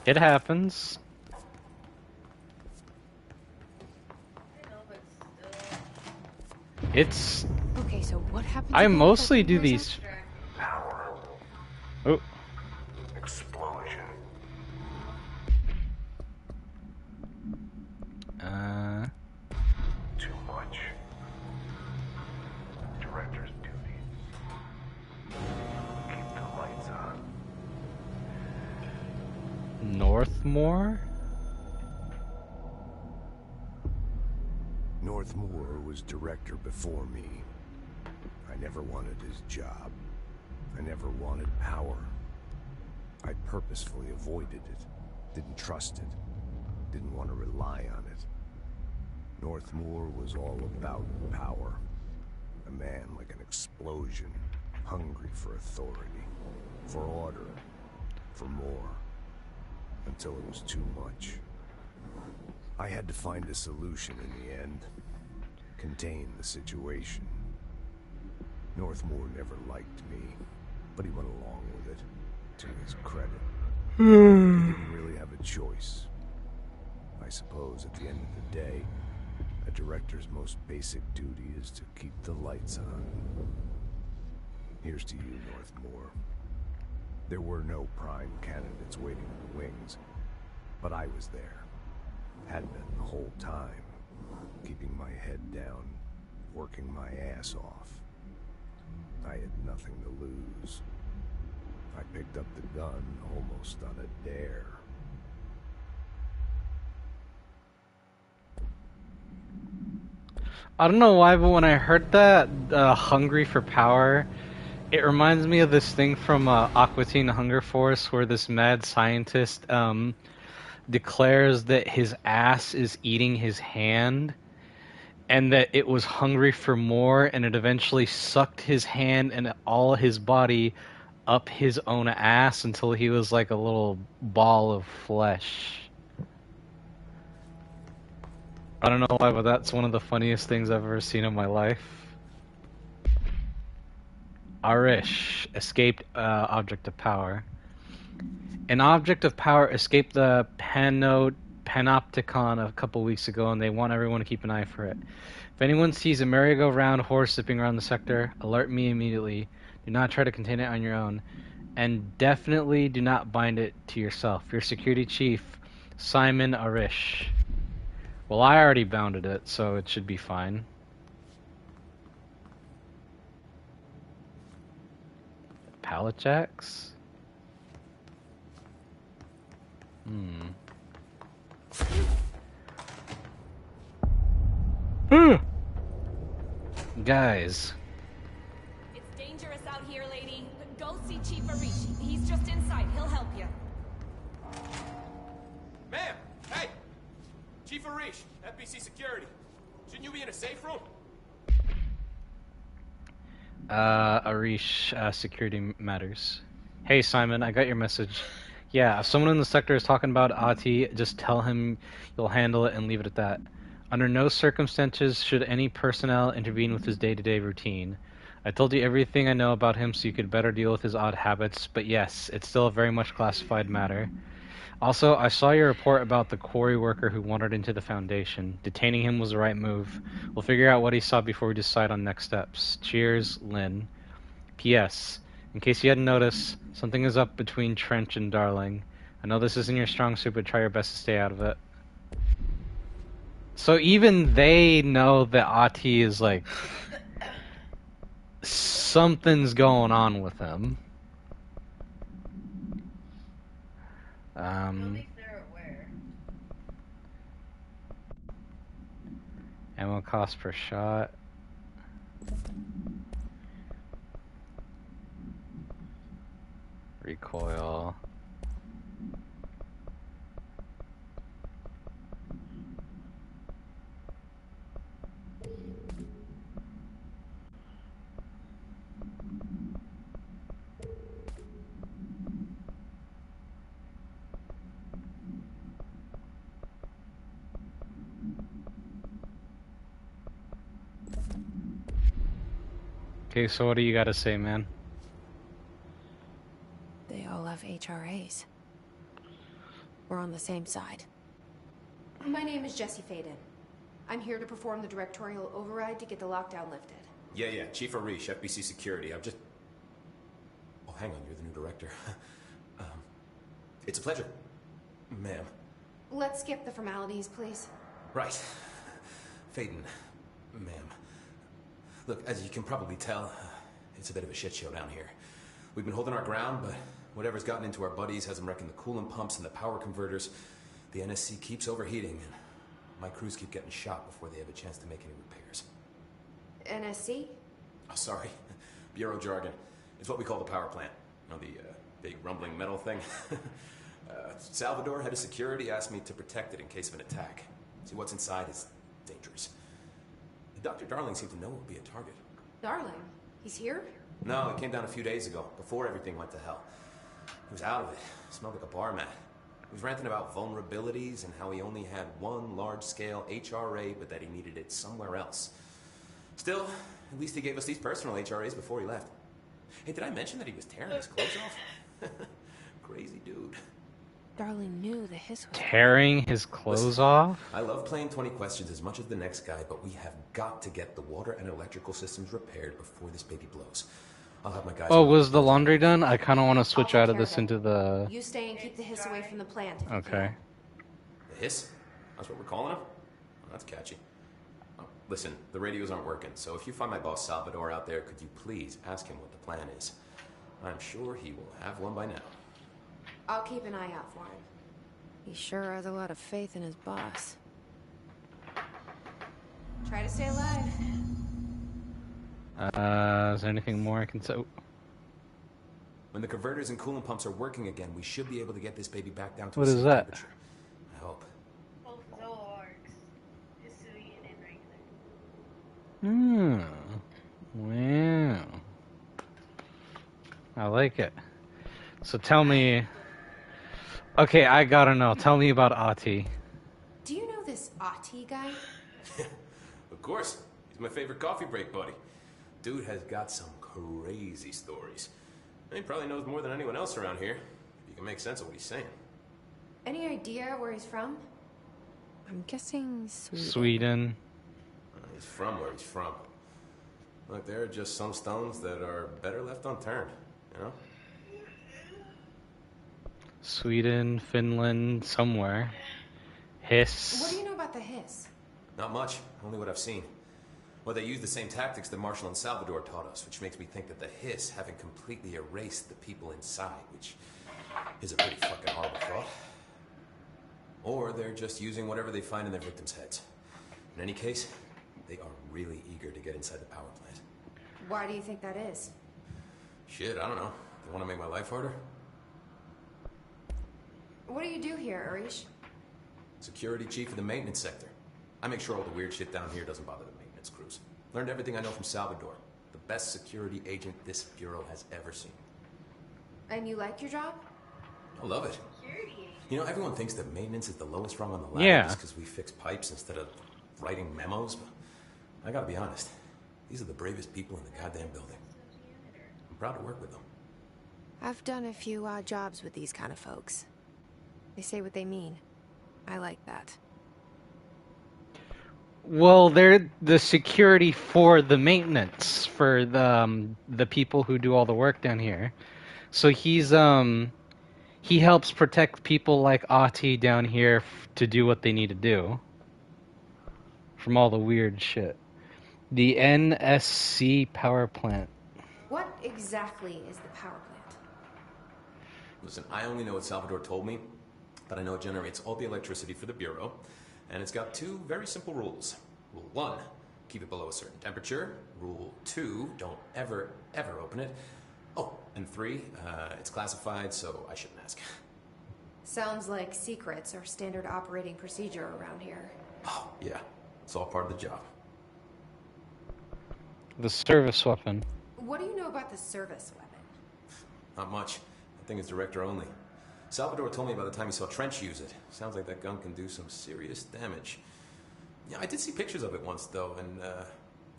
it happens. It's... Okay, so what happened? I mostly do these... Power. Oh. Explosion. Too much. Director's duty. Keep the lights on. Northmore? Northmore was director before me. I never wanted his job. I never wanted power. I purposefully avoided it. Didn't trust it. Didn't want to rely on it. Northmore was all about power. A man like an explosion, hungry for authority, for order, for more, until it was too much. I had to find a solution in the end. Contain the situation. Northmore never liked me, but he went along with it, to his credit. He didn't really have a choice. I suppose at the end of the day, a director's most basic duty is to keep the lights on. Here's to you, Northmore. There were no prime candidates waiting in the wings, but I was there. Had been the whole time, keeping my head down, working my ass off. I had nothing to lose. I picked up the gun almost on a dare. I don't know why, but when I heard that, hungry for power, It reminds me of this thing from Aqua Teen Hunger Force where this mad scientist declares that his ass is eating his hand and that it was hungry for more and it eventually sucked his hand and all his body up his own ass until he was like a little ball of flesh. I don't know why, but that's one of the funniest things I've ever seen in my life. Arish, escaped object of power. An object of power escaped the Panopticon a couple weeks ago, and they want everyone to keep an eye for it. If anyone sees a merry-go-round horse zipping around the sector, alert me immediately. Do not try to contain it on your own. And definitely do not bind it to yourself. Your security chief, Simon Arish. Well, I already bounded it, so it should be fine. Pallet jacks? Guys. It's dangerous out here, lady. Go see Chief Arish. He's just inside. He'll help you. Ma'am! Hey! Chief Arish, FBC Security. Shouldn't you be in a safe room? Arish, security matters. Hey, Simon, I got your message. Yeah, if someone in the sector is talking about Ati, just tell him you'll handle it and leave it at that. Under no circumstances should any personnel intervene with his day-to-day routine. I told you everything I know about him so you could better deal with his odd habits, but yes, it's still a very much classified matter. Also, I saw your report about the quarry worker who wandered into the Foundation. Detaining him was the right move. We'll figure out what he saw before we decide on next steps. Cheers, Lynn. P.S. In case you hadn't noticed, something is up between Trench and Darling. I know this isn't your strong suit, but try your best to stay out of it. So even they know that Ati is like... something's going on with him. At least they're aware. Ammo cost per shot. Recoil. Okay, so what do you gotta say, man? They all have HRAs. We're on the same side. My name is Jesse Faden. I'm here to perform the directorial override to get the lockdown lifted. Yeah, Chief Arish, FBC Security. I'm just... Oh, hang on, you're the new director. It's a pleasure, ma'am. Let's skip the formalities, please. Right. Faden, ma'am. Look, as you can probably tell, it's a bit of a shit show down here. We've been holding our ground, but whatever's gotten into our buddies has them wrecking the coolant pumps and the power converters. The NSC keeps overheating, and my crews keep getting shot before they have a chance to make any repairs. NSC? Oh, sorry. Bureau jargon. It's what we call the power plant. You know, the big rumbling metal thing? Salvador, head of security, asked me to protect it in case of an attack. See, what's inside is dangerous. Dr. Darling seemed to know it would be a target. Darling? He's here? No, he came down a few days ago, before everything went to hell. He was out of it. Smelled like a bar mat. He was ranting about vulnerabilities and how he only had one large-scale HRA, but that he needed it somewhere else. Still, at least he gave us these personal HRAs before he left. Hey, did I mention that he was tearing his clothes off? Crazy dude. Darling knew the hiss was... Tearing his clothes off? I love playing 20 questions as much as the next guy, but we have got to get the water and electrical systems repaired before this baby blows. I'll have my guys... Oh, was the laundry done? I kind of want to switch out of this into the... You stay and keep the hiss away from the plant. Okay. The hiss? That's what we're calling him? Oh, that's catchy. Oh, listen, the radios aren't working, so if you find my boss Salvador out there, could you please ask him what the plan is? I'm sure he will have one by now. I'll keep an eye out for him. He sure has a lot of faith in his boss. Try to stay alive. Is there anything more I can say? When the converters and coolant pumps are working again, we should be able to get this baby back down to What a is safe that? temperature. I hope. Both Zoroarks. Hisuian and regular. Wow. I like it. So tell me... Okay, I gotta know. Tell me about Ati. Do you know this Ati guy? Of course. He's my favorite coffee break buddy. Dude has got some crazy stories. He probably knows more than anyone else around here. If you can make sense of what he's saying. Any idea where he's from? I'm guessing Sweden. He's from where he's from. Look, there are just some stones that are better left unturned, you know? Sweden, Finland, somewhere. Hiss. What do you know about the Hiss? Not much, only what I've seen. Well, they use the same tactics that Marshall and Salvador taught us, which makes me think that the Hiss haven't completely erased the people inside, which is a pretty fucking horrible thought. Or they're just using whatever they find in their victims' heads. In any case, they are really eager to get inside the power plant. Why do you think that is? Shit, I don't know. They want to make my life harder? What do you do here, Arish? Security chief of the maintenance sector. I make sure all the weird shit down here doesn't bother the maintenance crews. Learned everything I know from Salvador. The best security agent this bureau has ever seen. And you like your job? I love it. Security. You know, everyone thinks that maintenance is the lowest rung on the ladder Yeah. just because we fix pipes instead of writing memos, but I gotta be honest. These are the bravest people in the goddamn building. I'm proud to work with them. I've done a few odd jobs with these kind of folks. They say what they mean. I like that. Well, they're the security for the maintenance, for the people who do all the work down here. So he helps protect people like Ati down here to do what they need to do. From all the weird shit. The NSC power plant. What exactly is the power plant? Listen, I only know what Salvador told me, but I know it generates all the electricity for the Bureau, and it's got two very simple rules. Rule 1, keep it below a certain temperature. Rule 2, don't ever, ever open it. Oh, and 3, it's classified, so I shouldn't ask. Sounds like secrets are standard operating procedure around here. Oh, yeah. It's all part of the job. The service weapon. What do you know about the service weapon? Not much. That thing is director only. Salvador told me by the time he saw Trench use it. Sounds like that gun can do some serious damage. Yeah, I did see pictures of it once, though, and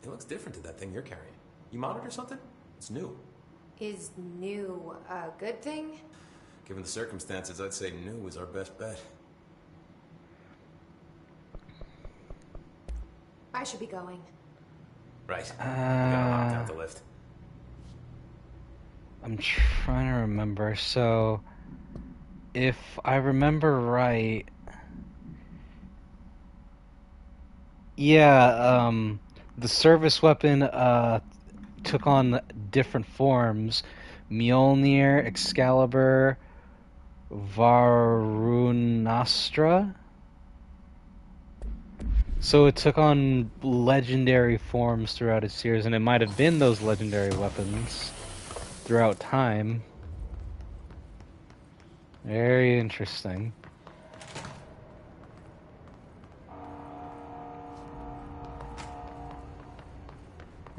it looks different to that thing you're carrying. You mounted or something? It's new. Is new a good thing? Given the circumstances, I'd say new is our best bet. I should be going. Right. We gotta lock down the lift. I'm trying to remember. So, if I remember right, yeah, the service weapon took on different forms: Mjolnir, Excalibur, Varunastra. So it took on legendary forms throughout its series, and it might have been those legendary weapons throughout time. Very interesting.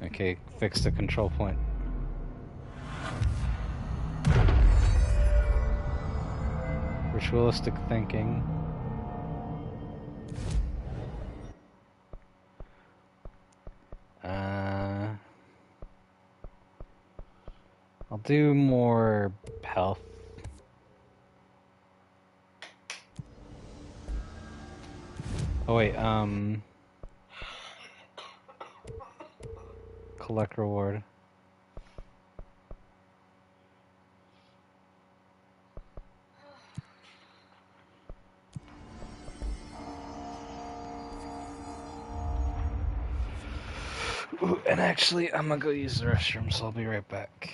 Okay, fix the control point. Ritualistic thinking. I'll do more health. Oh wait, collect reward. Ooh, and actually, I'm gonna go use the restroom, so I'll be right back.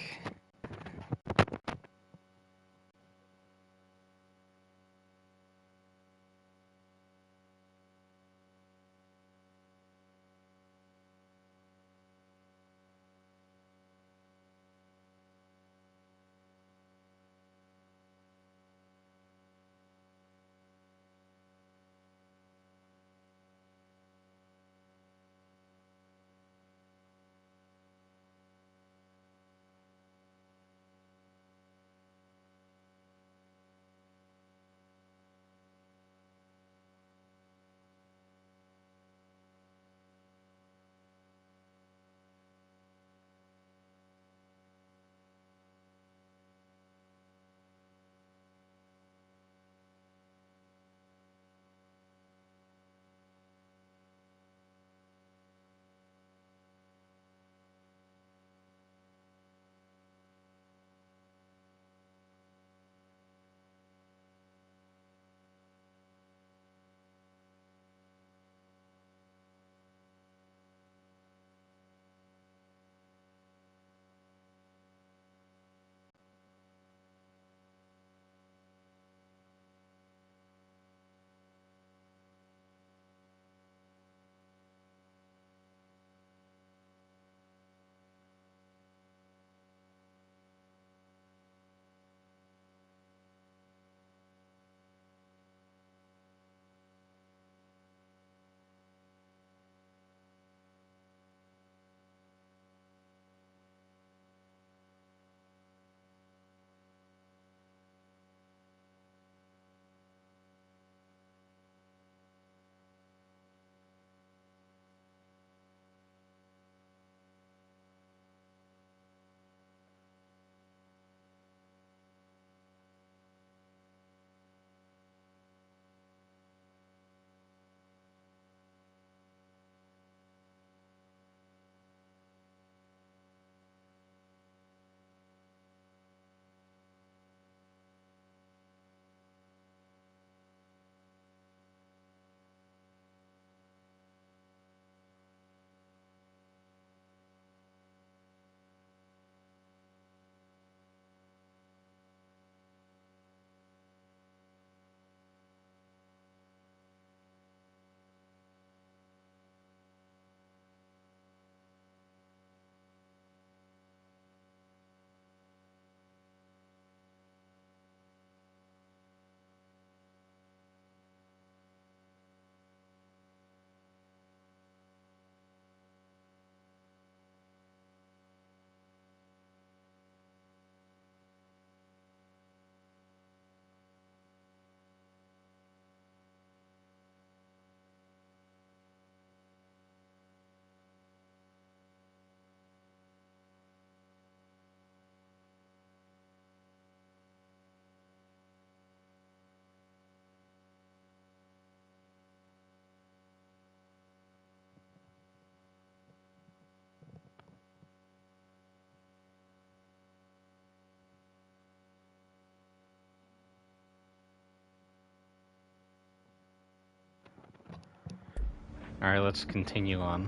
Alright, let's continue on.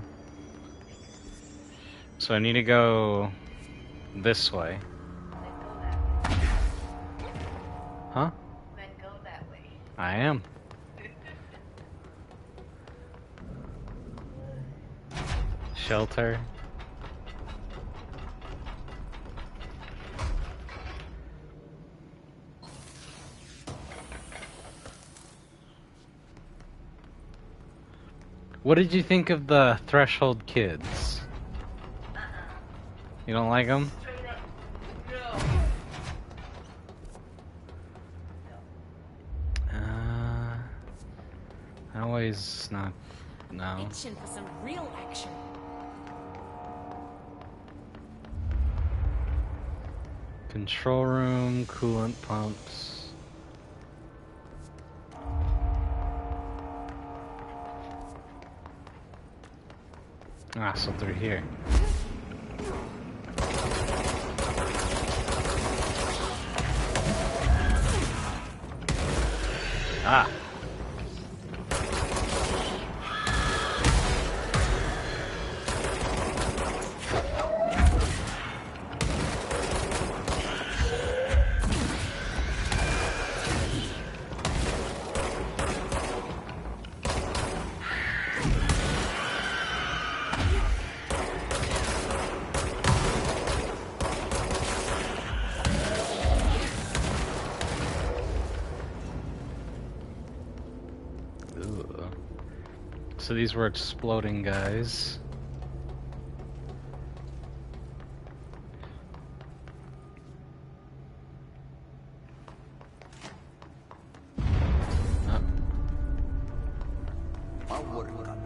So I need to go this way. Huh? Then go that way. I am. Shelter. What did you think of the Threshold kids? You don't like them? Straight up, no. Always not. No. Itching for some real action. Control room, coolant pumps. Ah, so through here. Ah. So these were exploding guys. Power cut.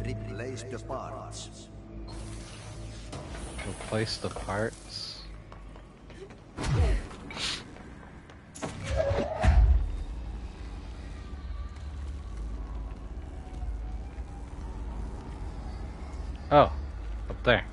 Replace the parts. Replace the parts. Oh, up there.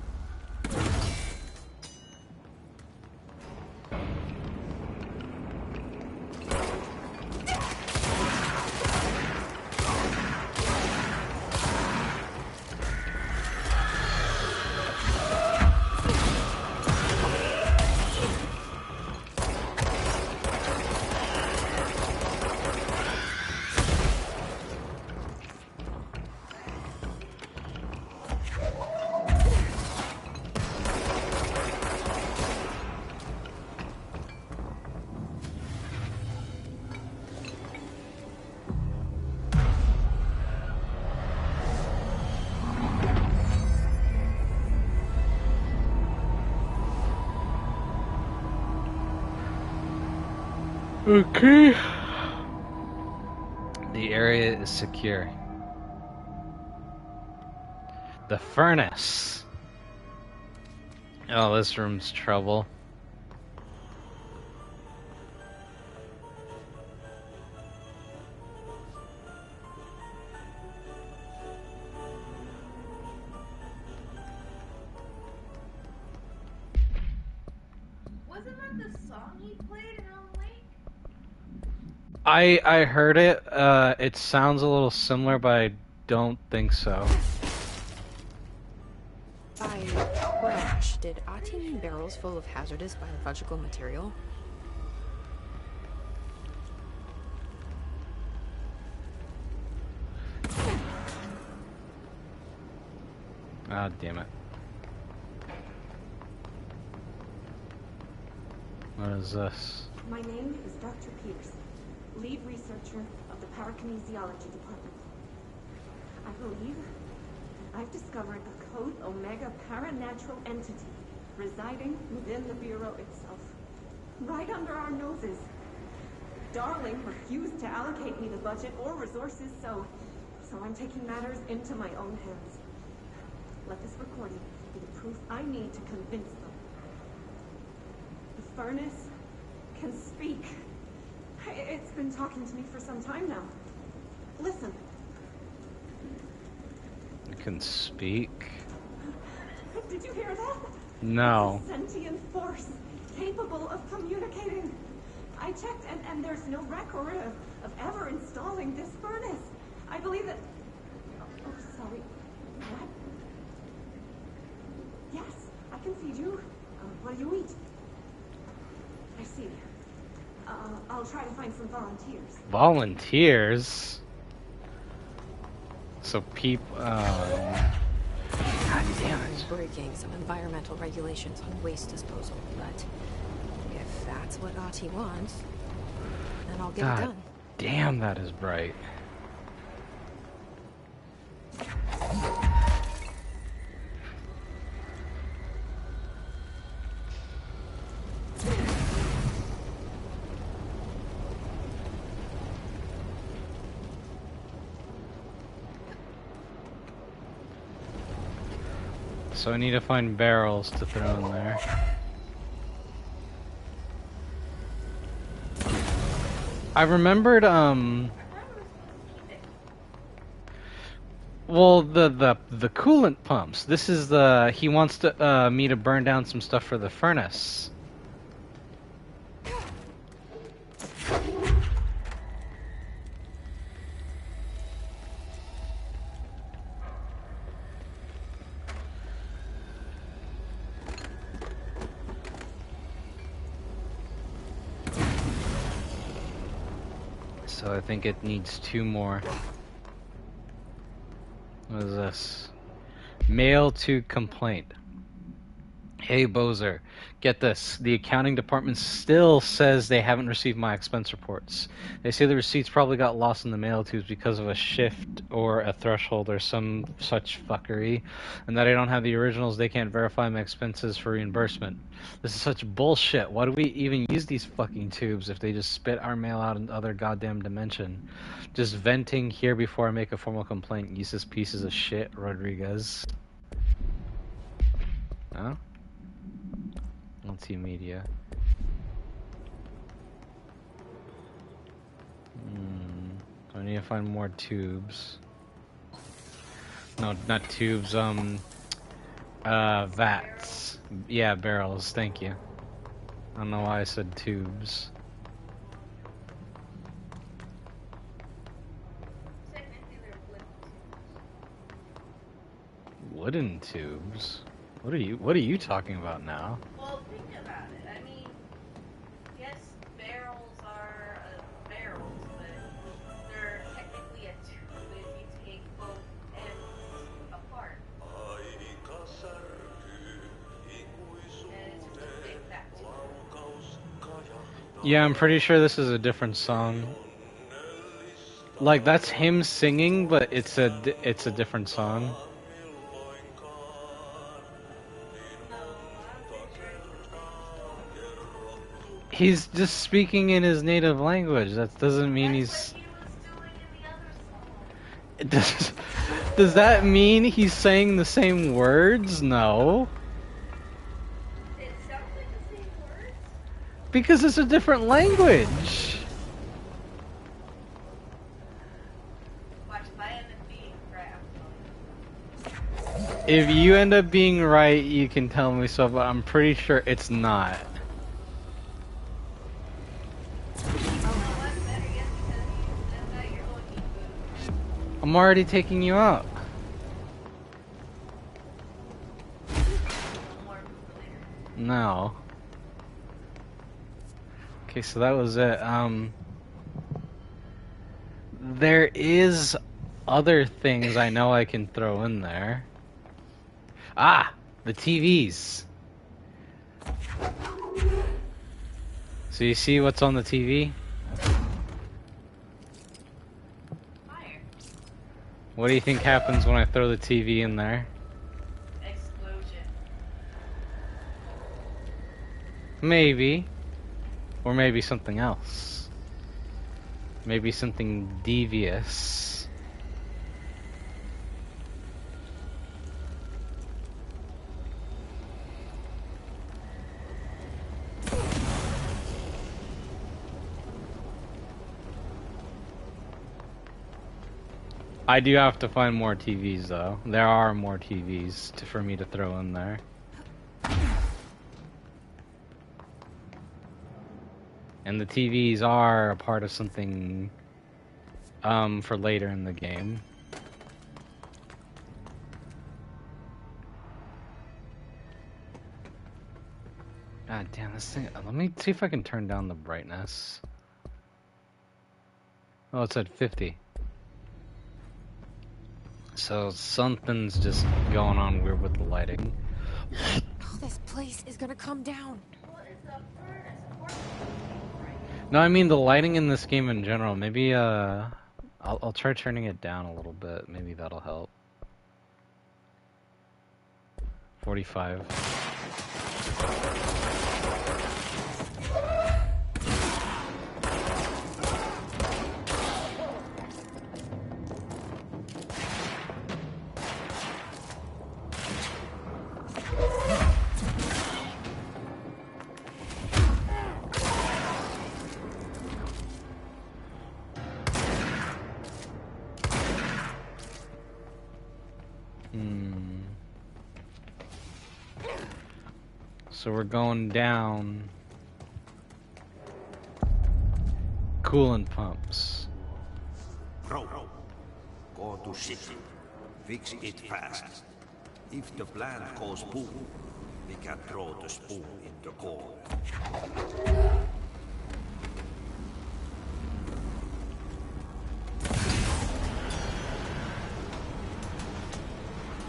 Okay. The area is secure. The furnace. Oh, this room's trouble. Wasn't that the song he played in Alan Wake? I heard it. It sounds a little similar, but I don't think so. By crash, did Ati mean barrels full of hazardous biological material? Ah, damn it. What is this? My name is Dr. Pierce, lead researcher of the Parakinesiology Department. I believe I've discovered a Code Omega paranatural entity residing within the Bureau itself, right under our noses. Darling refused to allocate me the budget or resources, so I'm taking matters into my own hands. Let this recording be the proof I need to convince them. The furnace can speak. It's been talking to me for some time now. Listen. It can speak? Did you hear that? No. It's a sentient force capable of communicating. I checked and there's no record of ever installing this furnace. I believe that... Oh, sorry. What? Yes, I can feed you. What do you eat? I see. I'll try to find some volunteers. Volunteers? So people... God damn it. Breaking some environmental regulations on waste disposal, but if that's what Ahti wants, then I'll get it God done. damn, that is bright. So I need to find barrels to throw in there. I remembered, well, the coolant pumps. This is the, he wants to, me to burn down some stuff for the furnace. So I think it needs 2 more. What is this? Mail to complaint. Hey Bozer, get this. The accounting department still says they haven't received my expense reports. They say the receipts probably got lost in the mail tubes because of a shift or a threshold or some such fuckery, and that I don't have the originals. They can't verify my expenses for reimbursement. This is such bullshit. Why do we even use these fucking tubes if they just spit our mail out in other goddamn dimension? Just venting here before I make a formal complaint. Useless pieces of shit, Rodriguez. Huh? Multimedia. I need to find more tubes. No, not tubes, vats. Yeah, barrels, thank you. I don't know why I said tubes. Wooden tubes? What are you talking about now? Well, think about it. I mean, yes, barrels are barrels, but they're technically a tube if you take both ends apart. And it's just a big fat tube. Yeah, I'm pretty sure this is a different song. Like, that's him singing, but it's a different song. He's just speaking in his native language. That doesn't mean he's... Does that mean he's saying the same words? No. It sounds like the same words. Because it's a different language. Watch, if I end up being right, If you end up being right, you can tell me so, but I'm pretty sure it's not. I'm already taking you out. No. Okay, so that was it. There is other things I know I can throw in there. Ah, the TVs. So you see what's on the TV? What do you think happens when I throw the TV in there? explosion. Maybe. Or maybe something else. Maybe something devious. I do have to find more TVs though. There are more TVs for me to throw in there. And the TVs are a part of something for later in the game. God damn this thing. Let me see if I can turn down the brightness. Oh, it's at 50. So something's just going on weird with the lighting. Oh, this place is gonna come down. No, I mean the lighting in this game in general. Maybe I'll try turning it down a little bit. Maybe that'll help. 45. So we're going down. Coolant pumps. Bro, go to city. Fix it fast. If the plant goes boom, we can throw the spoon in the corner.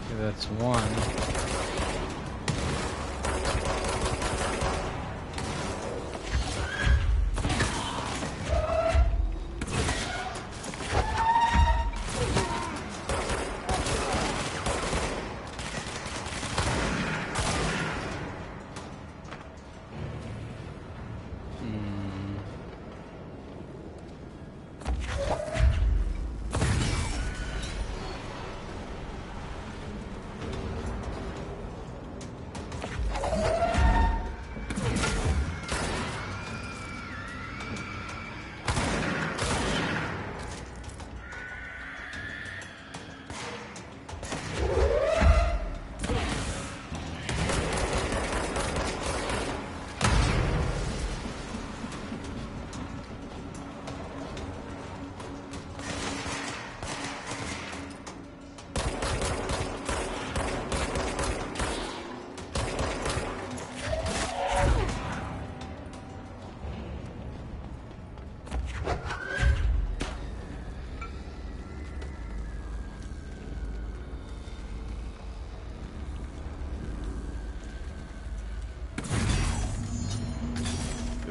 Okay, that's one.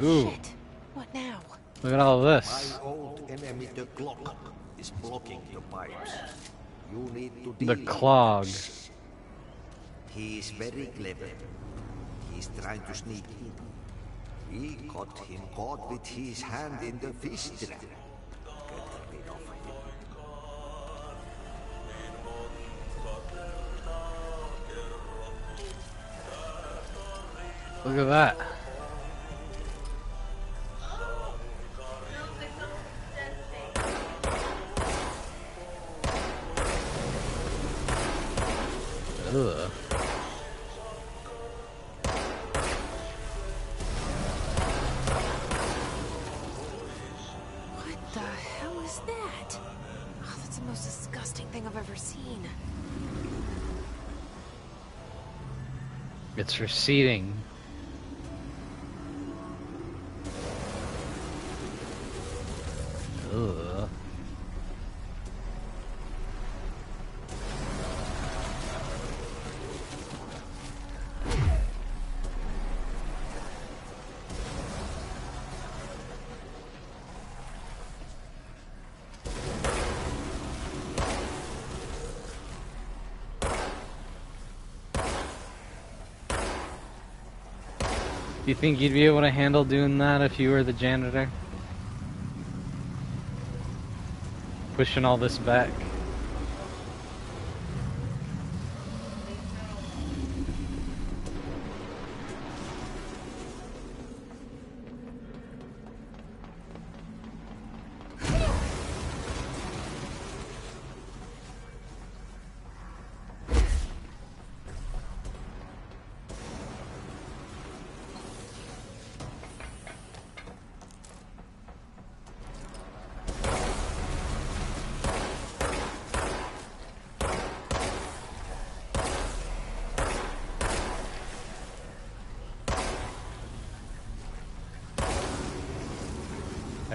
Ooh. Shit. What now? Look at all this. My old enemy, the clock, is blocking the pipes. You need to deal The clog. He is very clever. He's trying to sneak in. We got him caught with his hand in the fish trap. Get rid of him. Look at that. Ugh. What the hell is that? Oh, that's the most disgusting thing I've ever seen. It's receding. Ugh. Do you think you'd be able to handle doing that if you were the janitor? Pushing all this back.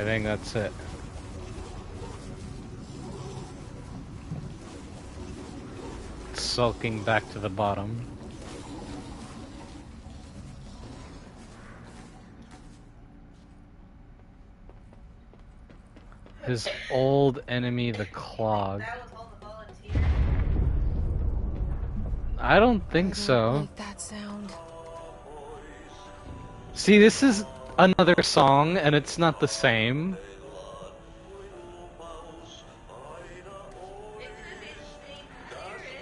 I think that's it. Sulking back to the bottom. His old enemy, the Clog. I don't think so. Like that sound. See, this is another song, and it's not the same.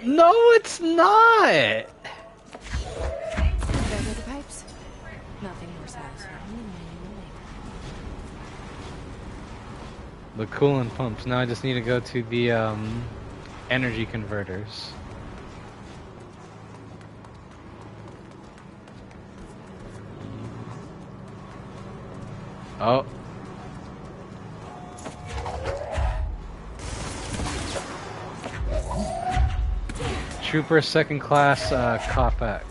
No, it's not! There go the pipes. Nothing more satisfying than manual labor. The coolant pumps. Now I just need to go to the energy converters. Oh. Trooper second class Kopak.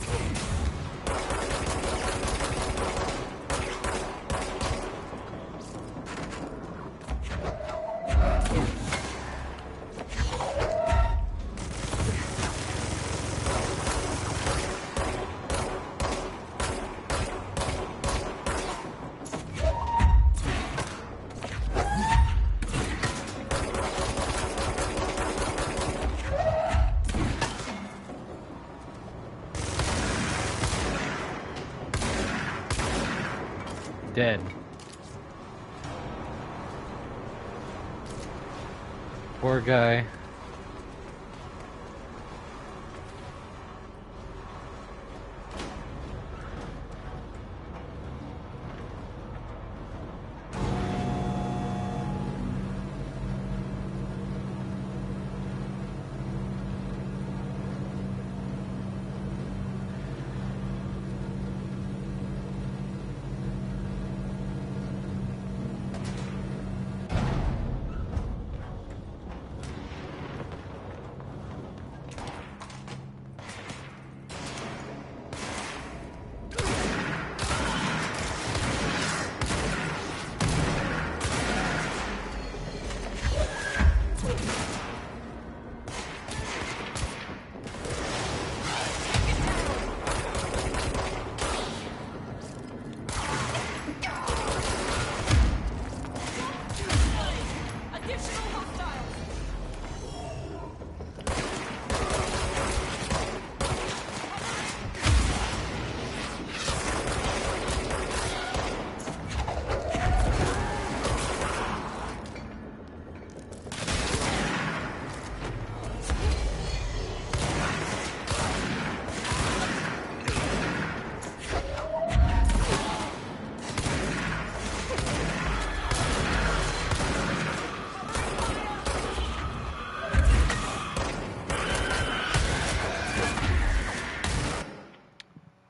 Dead. Poor guy.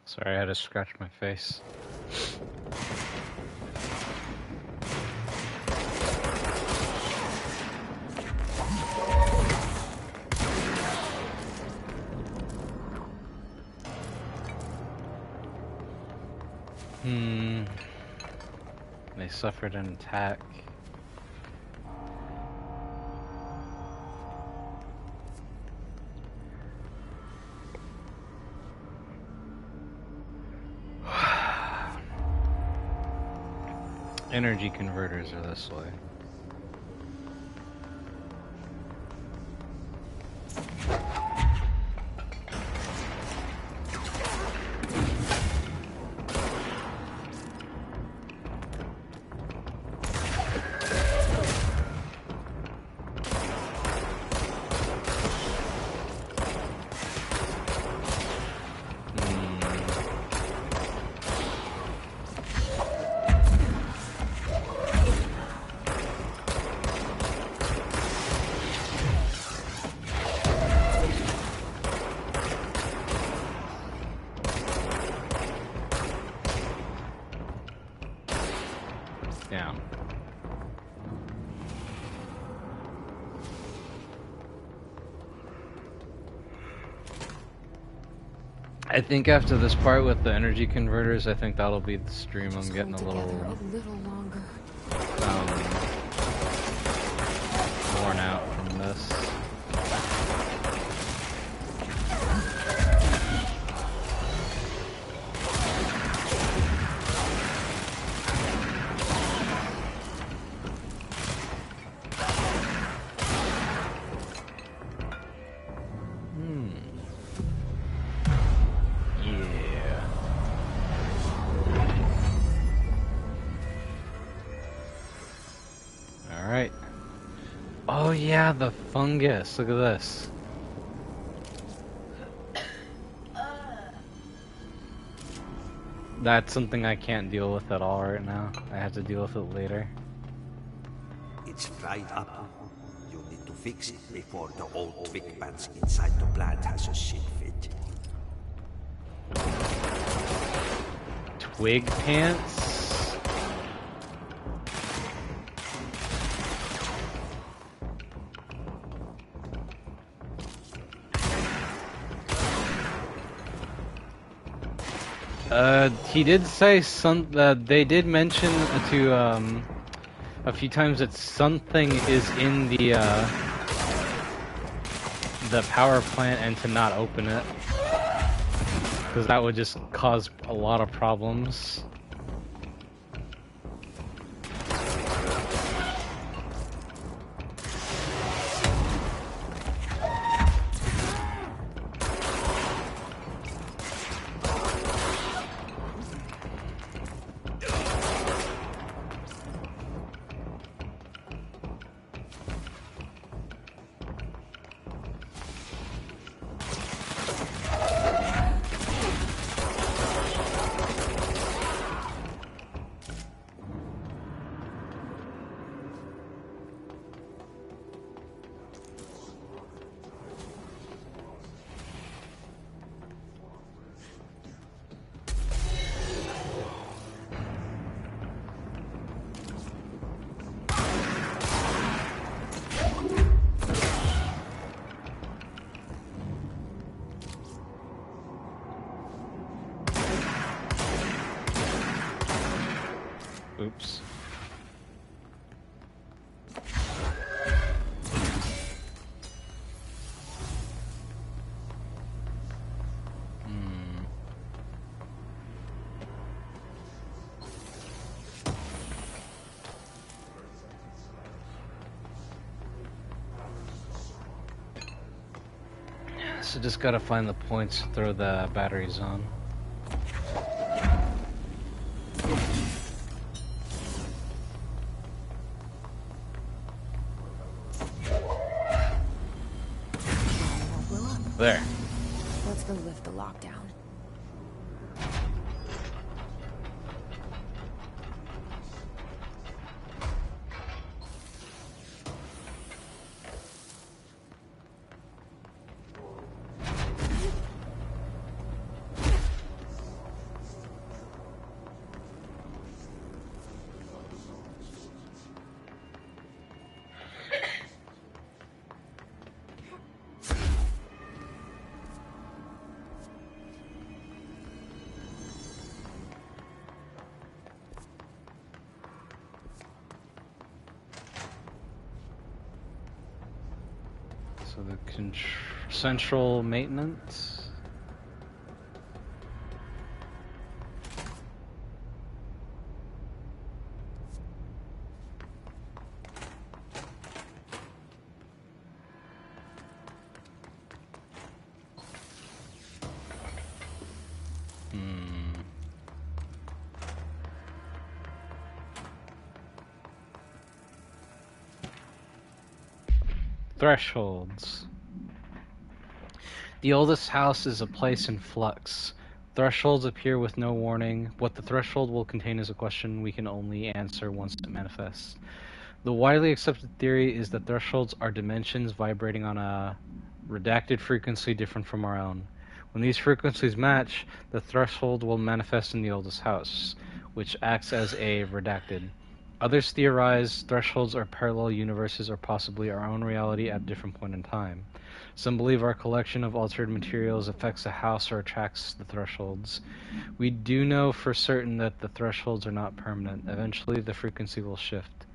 Sorry, I had to scratch my face. They suffered an attack. Energy converters are this way. Down. I think after this part with the energy converters, I think that'll be the stream. I'm getting a little longer. Oh yeah, the fungus. Look at this. That's something I can't deal with at all right now. I have to deal with it later. It's fried up. You need to fix it before the old twig bats inside the plant has a shit fit. Twig pants? He did say they did mention to, a few times that something is in the power plant and to not open it. Because that would just cause a lot of problems. Oops. So just gotta find the points to throw the batteries on. There. Let's go lift the lockdown. So the central maintenance. Thresholds. The oldest house is a place in flux. Thresholds appear with no warning. What the threshold will contain is a question we can only answer once it manifests. The widely accepted theory is that thresholds are dimensions vibrating on a redacted frequency different from our own. When these frequencies match, the threshold will manifest in the oldest house, which acts as a redacted. Others theorize thresholds are parallel universes or possibly our own reality at a different point in time. Some believe our collection of altered materials affects a house or attracts the thresholds. We do know for certain that the thresholds are not permanent. Eventually, the frequency will shift.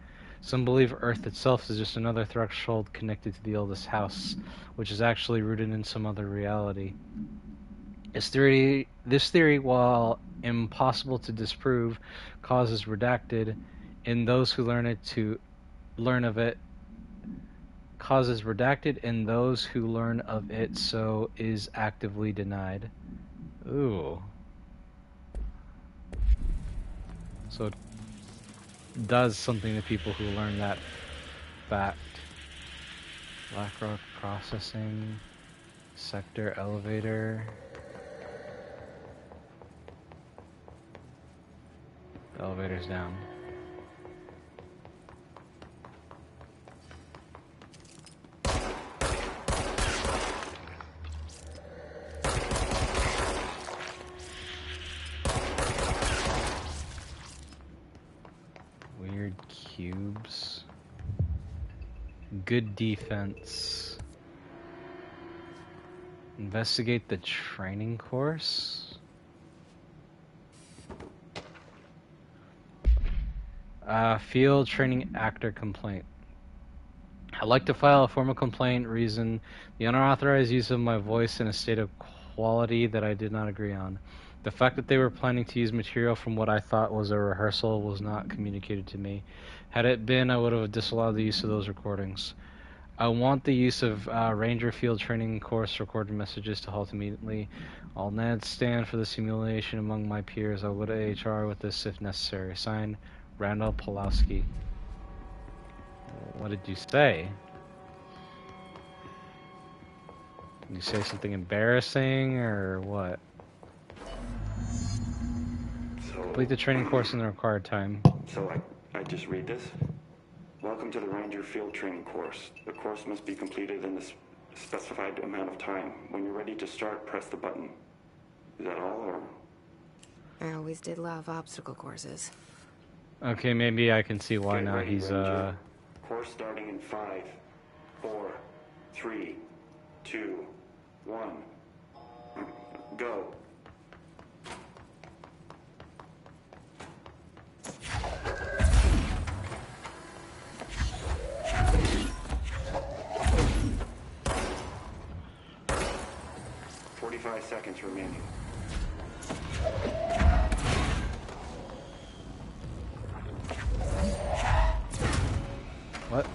Some believe Earth itself is just another threshold connected to the oldest house, which is actually rooted in some other reality. This theory, while impossible to disprove, causes redacted in those who learn of it, so is actively denied. Ooh. So it does something to people who learn that fact. Blackrock processing. Sector elevator. The elevator's down. Weird cubes. Good defense. Investigate the training course. Field training actor complaint. I'd like to file a formal complaint. Reason: the unauthorized use of my voice in a state of quality that I did not agree on. The fact that they were planning to use material from what I thought was a rehearsal was not communicated to me. Had it been, I would have disallowed the use of those recordings. I want the use of Ranger Field Training Course recorded messages to halt immediately. I'll not stand for the simulation among my peers. I'll go to HR with this if necessary. Signed, Randall Pulowski. What did you say? Did you say something embarrassing or what? Complete the training course in the required time. So I just read this? Welcome to the Ranger Field Training Course. The course must be completed in the specified amount of time. When you're ready to start, press the button. Is that all, or? I always did love obstacle courses. Okay, maybe I can see why Get now ready, he's Ranger. Course starting in 5, 4, 3, 2, 1. Go. Seconds remaining. What?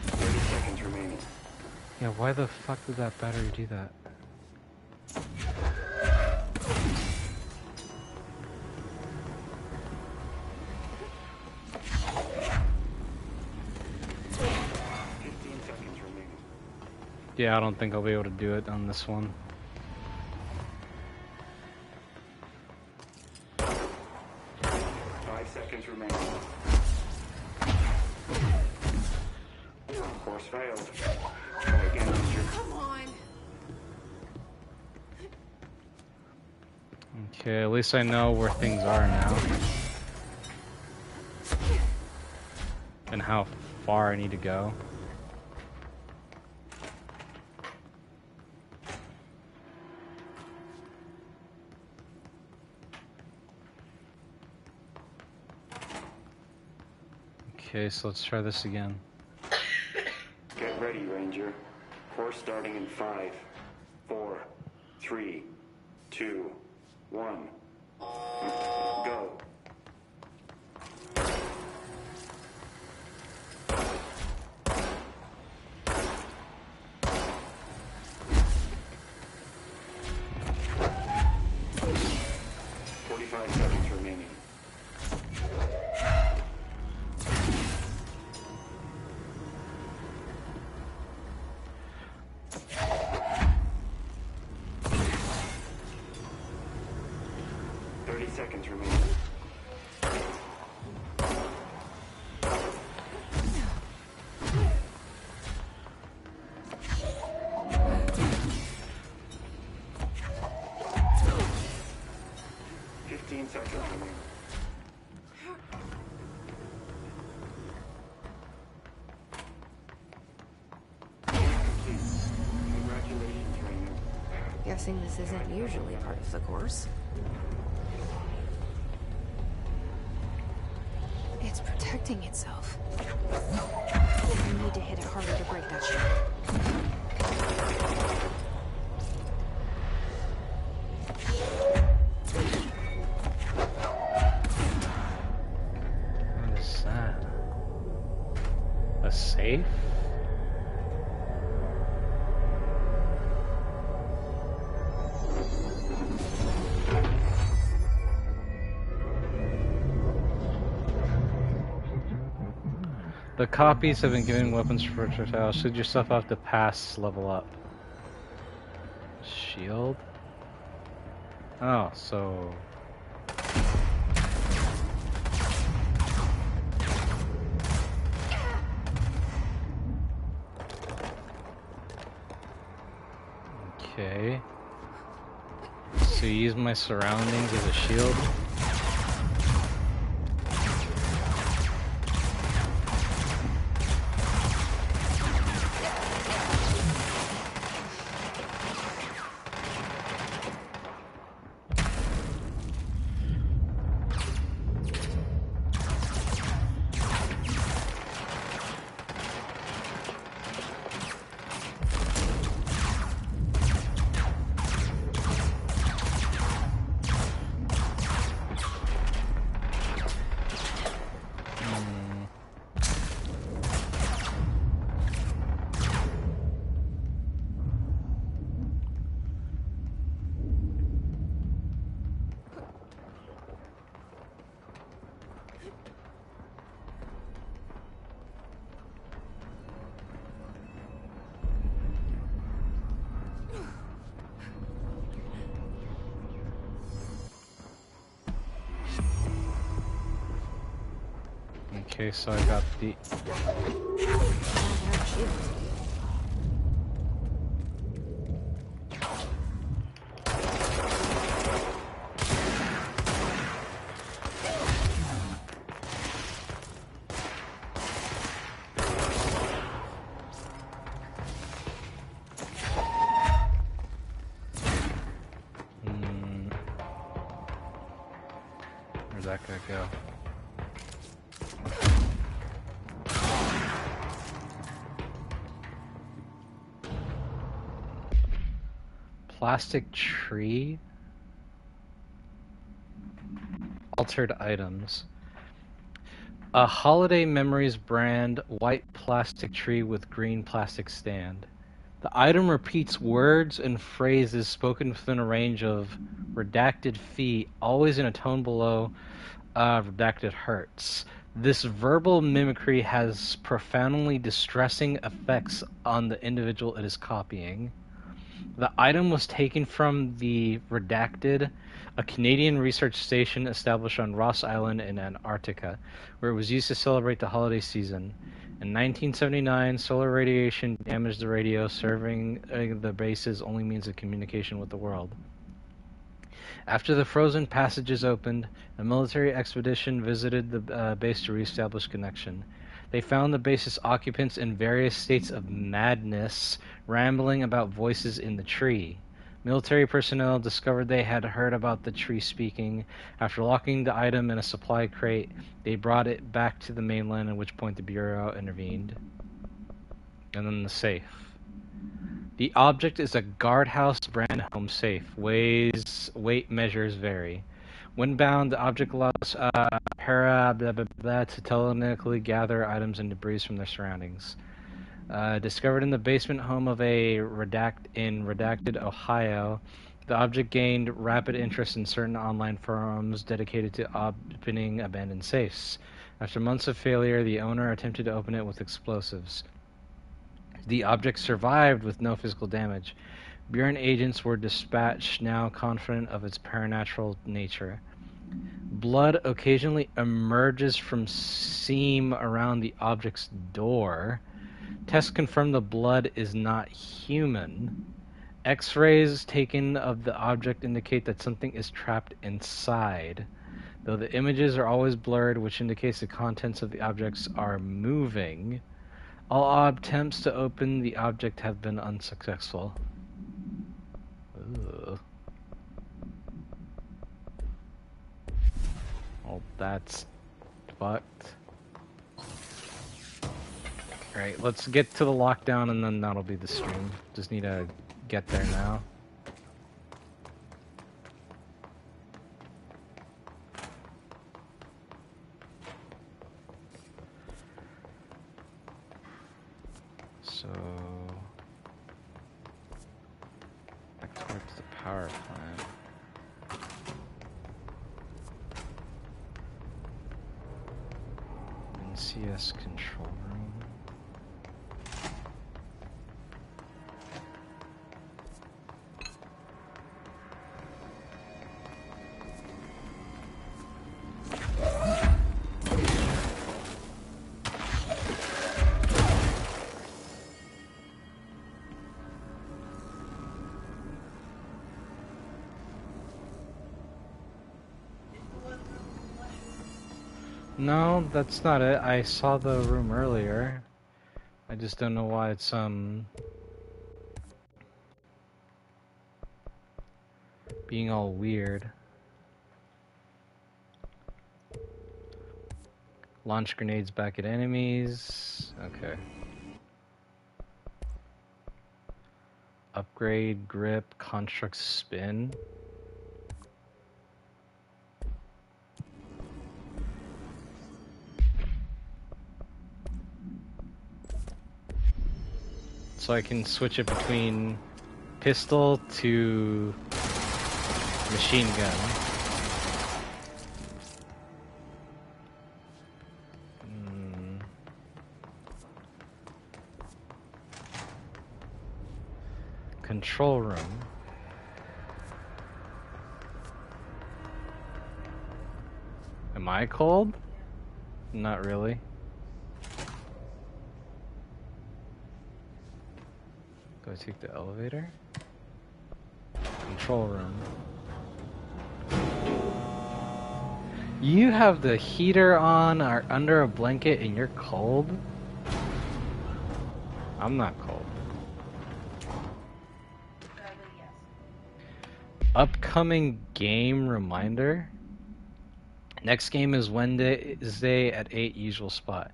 30 seconds remaining. Yeah, why the fuck did that battery do that? Yeah, I don't think I'll be able to do it on this one. Seconds remaining. Course failed. Try again, Ranger. Come on. Okay, at least I know where things are now. And how far I need to go. Okay, so let's try this again. Get ready, Ranger. Course starting in 5, 4, 3, 2, 1. Go. Seconds remaining. Guessing this isn't usually part of the course. It's protecting itself. I need to hit it harder to break that shit. What is that? A safe? The copies have been giving weapons for projectiles. Should yourself have to pass level up. Shield? Oh, so... Okay. So use my surroundings as a shield. Okay, so I got the... Where's that guy go? Plastic tree? Altered items. A Holiday Memories brand white plastic tree with green plastic stand. The item repeats words and phrases spoken within a range of redacted feet, always in a tone below redacted hertz. This verbal mimicry has profoundly distressing effects on the individual it is copying. The item was taken from the Redacted, a Canadian research station established on Ross Island in Antarctica, where it was used to celebrate the holiday season. In 1979, solar radiation damaged the radio, serving the base's only means of communication with the world. After the frozen passages opened, a military expedition visited the base to reestablish connection. They found the base's occupants in various states of madness, rambling about voices in the tree. Military personnel discovered they had heard about the tree speaking. After locking the item in a supply crate, they brought it back to the mainland, at which point the Bureau intervened. And then the safe. The object is a guardhouse brand home safe. Weight measures vary. When bound, the object allows to telekinetically gather items and debris from their surroundings. Discovered in the basement home of a Redacted, Ohio, the object gained rapid interest in certain online forums dedicated to opening abandoned safes. After months of failure, the owner attempted to open it with explosives. The object survived with no physical damage. Bureau agents were dispatched, now confident of its paranatural nature. Blood occasionally emerges from seam around the object's door. Tests confirm the blood is not human. X-rays taken of the object indicate that something is trapped inside, though the images are always blurred, which indicates the contents of the objects are moving. All attempts to open the object have been unsuccessful. Ugh. Well, that's fucked. Alright, let's get to the lockdown and then that'll be the stream. Just need to get there now. So... back towards the power plant. NCS control room. No, that's not it. I saw the room earlier. I just don't know why it's being all weird. Launch grenades back at enemies. Okay. Upgrade, grip, construct, spin. So I can switch it between pistol to machine gun. Control room. Am I cold? Not really. Do I take the elevator? Control room. You have the heater on or under a blanket and you're cold? I'm not cold. Upcoming game reminder. Next game is Wednesday at 8 usual spot.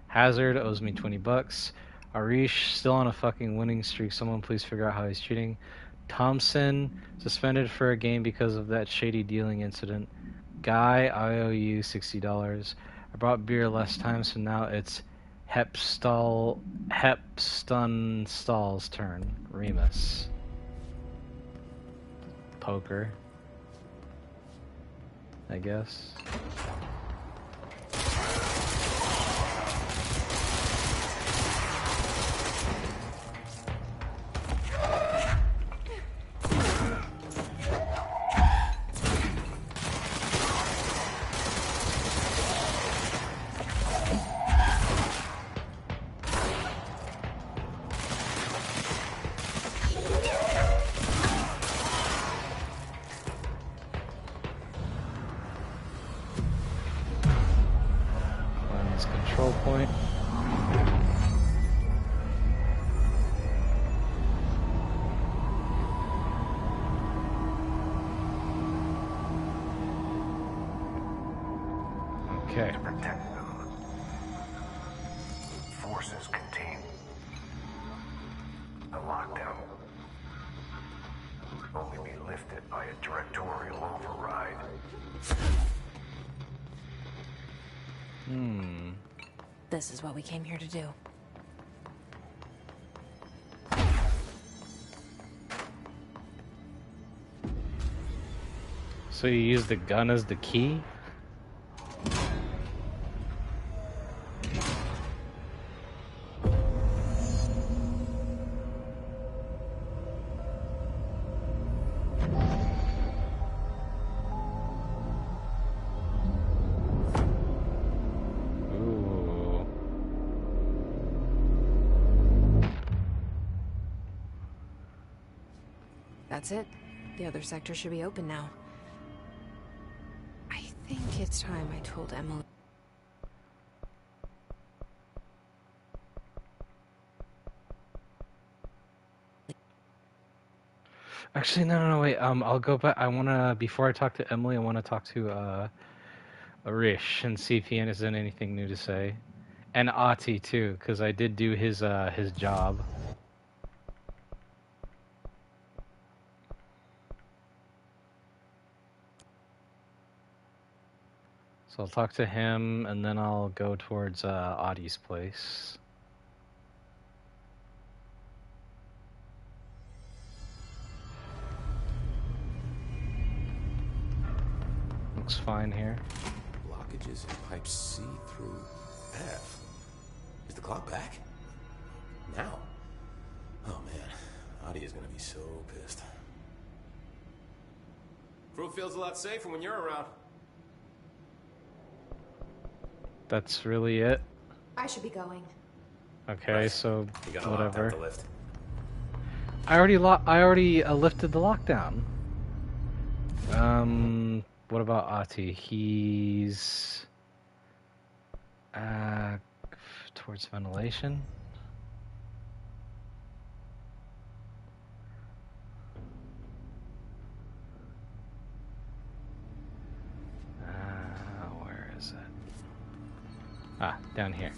Hazard owes me $20. Arish still on a fucking winning streak. Someone please figure out how he's cheating. Thompson suspended for a game because of that shady dealing incident. Guy, I owe you $60. I brought beer last time, so now it's Hepstunstall's turn. Remus. Poker. I guess. Control point. Okay. To protect them. Forces contain the lockdown. Will only be lifted by a directorial override. This is what we came here to do. So you use the gun as the key? That's it. The other sector should be open now. I think it's time I told Emily. Actually, no, wait. I'll go back. Before I talk to Emily, I want to talk to Arish and see if he has anything new to say, and Ati too, because I did do his job. So I'll talk to him, and then I'll go towards Adi's place. Looks fine here. Blockages and pipes see through. Bev, is the clock back? Now? Oh man, Adi is gonna be so pissed. Crew feels a lot safer when you're around. That's really it? I should be going. Okay, Right. so You gonna lock whatever. down the lift? I already lifted the lockdown. What about Ati? He's towards ventilation. Where is it? Ah, down here.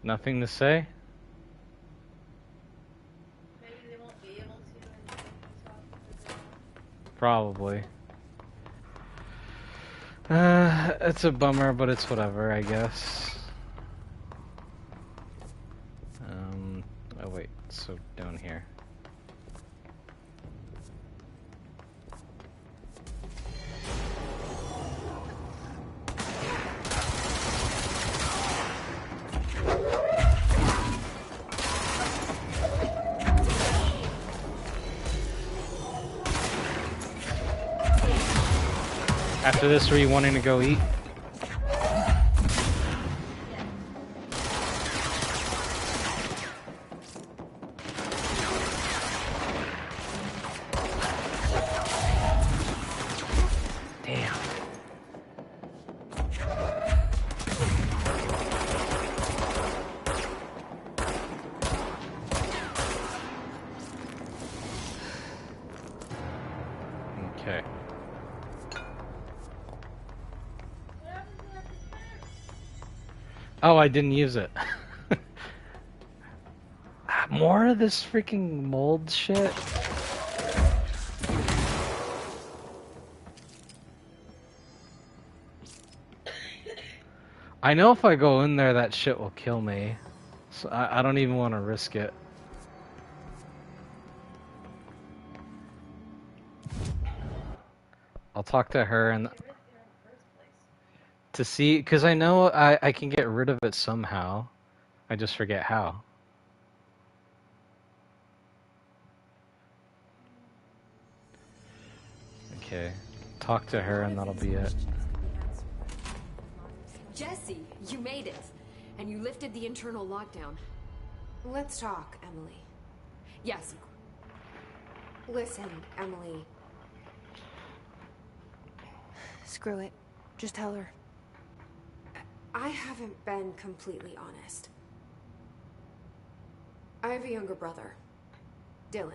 Nothing to say? Maybe they won't be able to until we talk to the... Probably. It's a bummer, but it's whatever, I guess. Oh wait, so down here. After this, were you wanting to go eat? Damn. Okay. Oh, I didn't use it. More of this freaking mold shit? I know if I go in there, that shit will kill me. So I don't even want to risk it. I'll talk to her and... to see, because I know I can get rid of it somehow. I just forget how. Okay. Talk to her and that'll be it. Jesse, you made it. And you lifted the internal lockdown. Let's talk, Emily. Yes. Listen, Emily. Screw it. Just tell her. I haven't been completely honest. I have a younger brother, Dylan.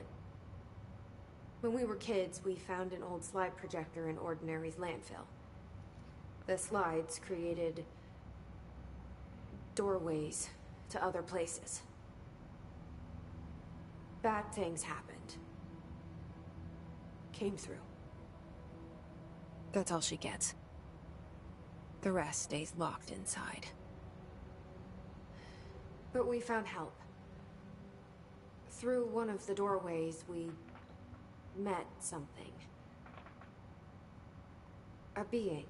When we were kids, we found an old slide projector in Ordinary's landfill. The slides created doorways to other places. Bad things happened. Came through. That's all she gets. The rest stays locked inside. But we found help. Through one of the doorways, we met something. A being.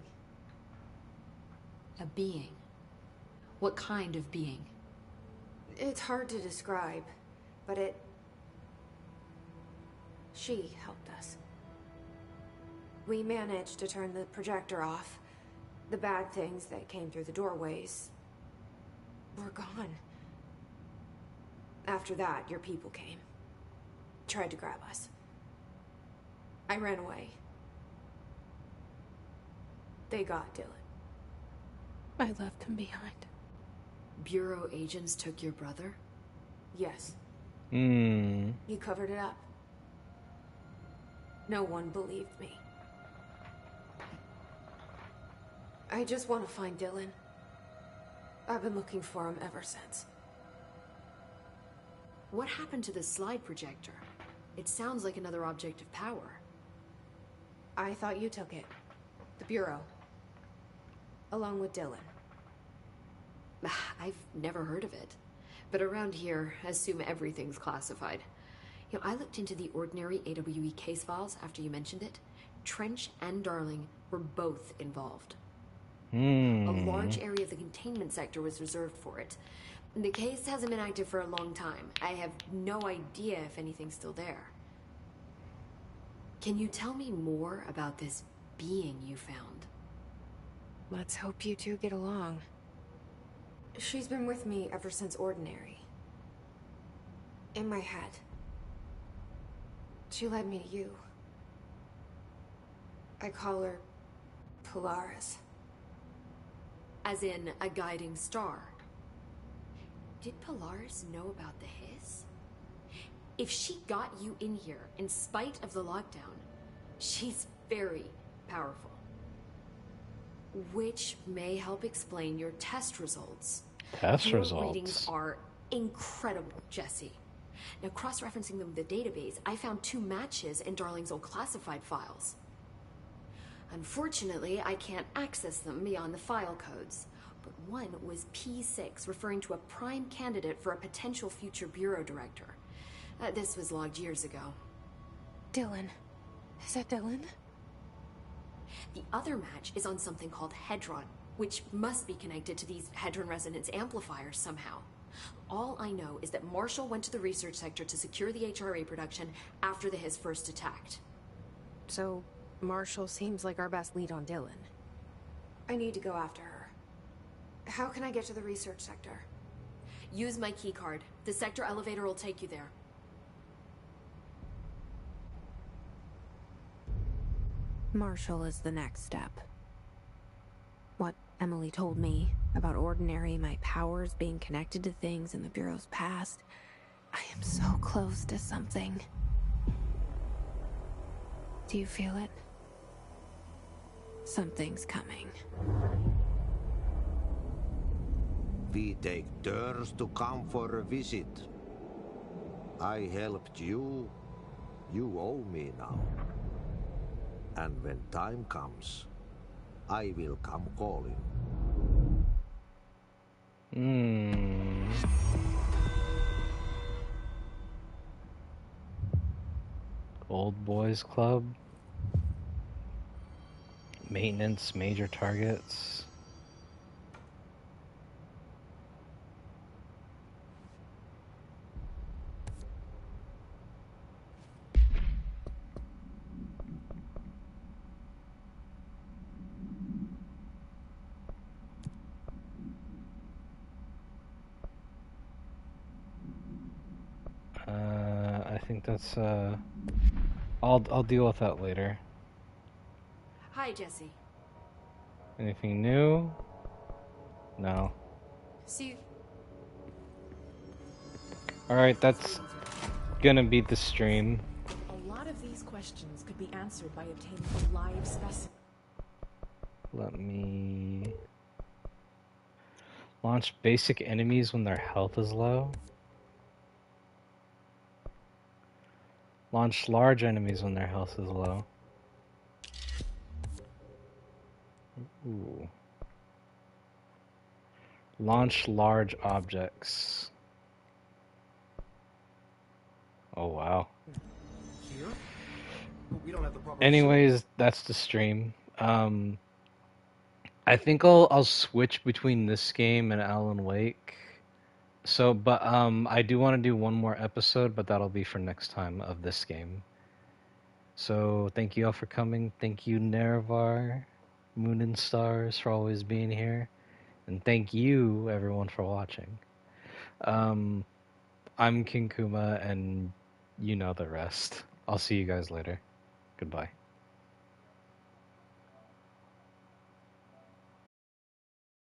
A being? What kind of being? It's hard to describe, but she helped us. We managed to turn the projector off. The bad things that came through the doorways were gone. After that, your people came. Tried to grab us. I ran away. They got Dylan. I left him behind. Bureau agents took your brother? Yes. Hmm. You covered it up. No one believed me. I just want to find Dylan. I've been looking for him ever since. What happened to the slide projector? It sounds like another object of power. I thought you took it. The Bureau. Along with Dylan. I've never heard of it. But around here, assume everything's classified. You know, I looked into the ordinary AWE case files after you mentioned it. Trench and Darling were both involved. A large area of the containment sector was reserved for it. The case hasn't been active for a long time. I have no idea if anything's still there. Can you tell me more about this being you found? Let's hope you two get along. She's been with me ever since Ordinary. In my head. She led me to you. I call her Polaris. As in a guiding star. Did Polaris know about the hiss? If she got you in here in spite of the lockdown, she's very powerful. Which may help explain your test results. Your readings are incredible, Jesse. Now, cross-referencing them with the database, I found 2 matches in Darling's old classified files. Unfortunately, I can't access them beyond the file codes. But one was P6, referring to a prime candidate for a potential future bureau director. This was logged years ago. Dylan. Is that Dylan? The other match is on something called Hedron, which must be connected to these Hedron resonance amplifiers somehow. All I know is that Marshall went to the research sector to secure the HRA production after the hiss first attacked. So, Marshall seems like our best lead on Dylan. I need to go after her. How can I get to the research sector? Use my keycard. The sector elevator will take you there. Marshall is the next step. What Emily told me about Ordinary, my powers being connected to things in the Bureau's past. I am so close to something. Do you feel it? Something's coming. We take turns to come for a visit. I helped you. You owe me now. And when time comes, I will come calling. Old Boys Club. Maintenance major targets. I think that's I'll deal with that later. Hi, Jesse. Anything new? No. See. Alright, that's gonna be the stream. A lot of these questions could be answered by obtaining a live specimen. Let me launch basic enemies when their health is low. Launch large enemies when their health is low. Ooh. Launch large objects. Oh wow. Here? We don't have the proper Anyways, that's the stream. I think I'll switch between this game and Alan Wake. So, but I do want to do one more episode, but that'll be for next time of this game. So, thank you all for coming. Thank you, Nerevar, Moon and Stars, for always being here. And thank you, everyone, for watching. I'm King Kuma, and you know the rest. I'll see you guys later. Goodbye.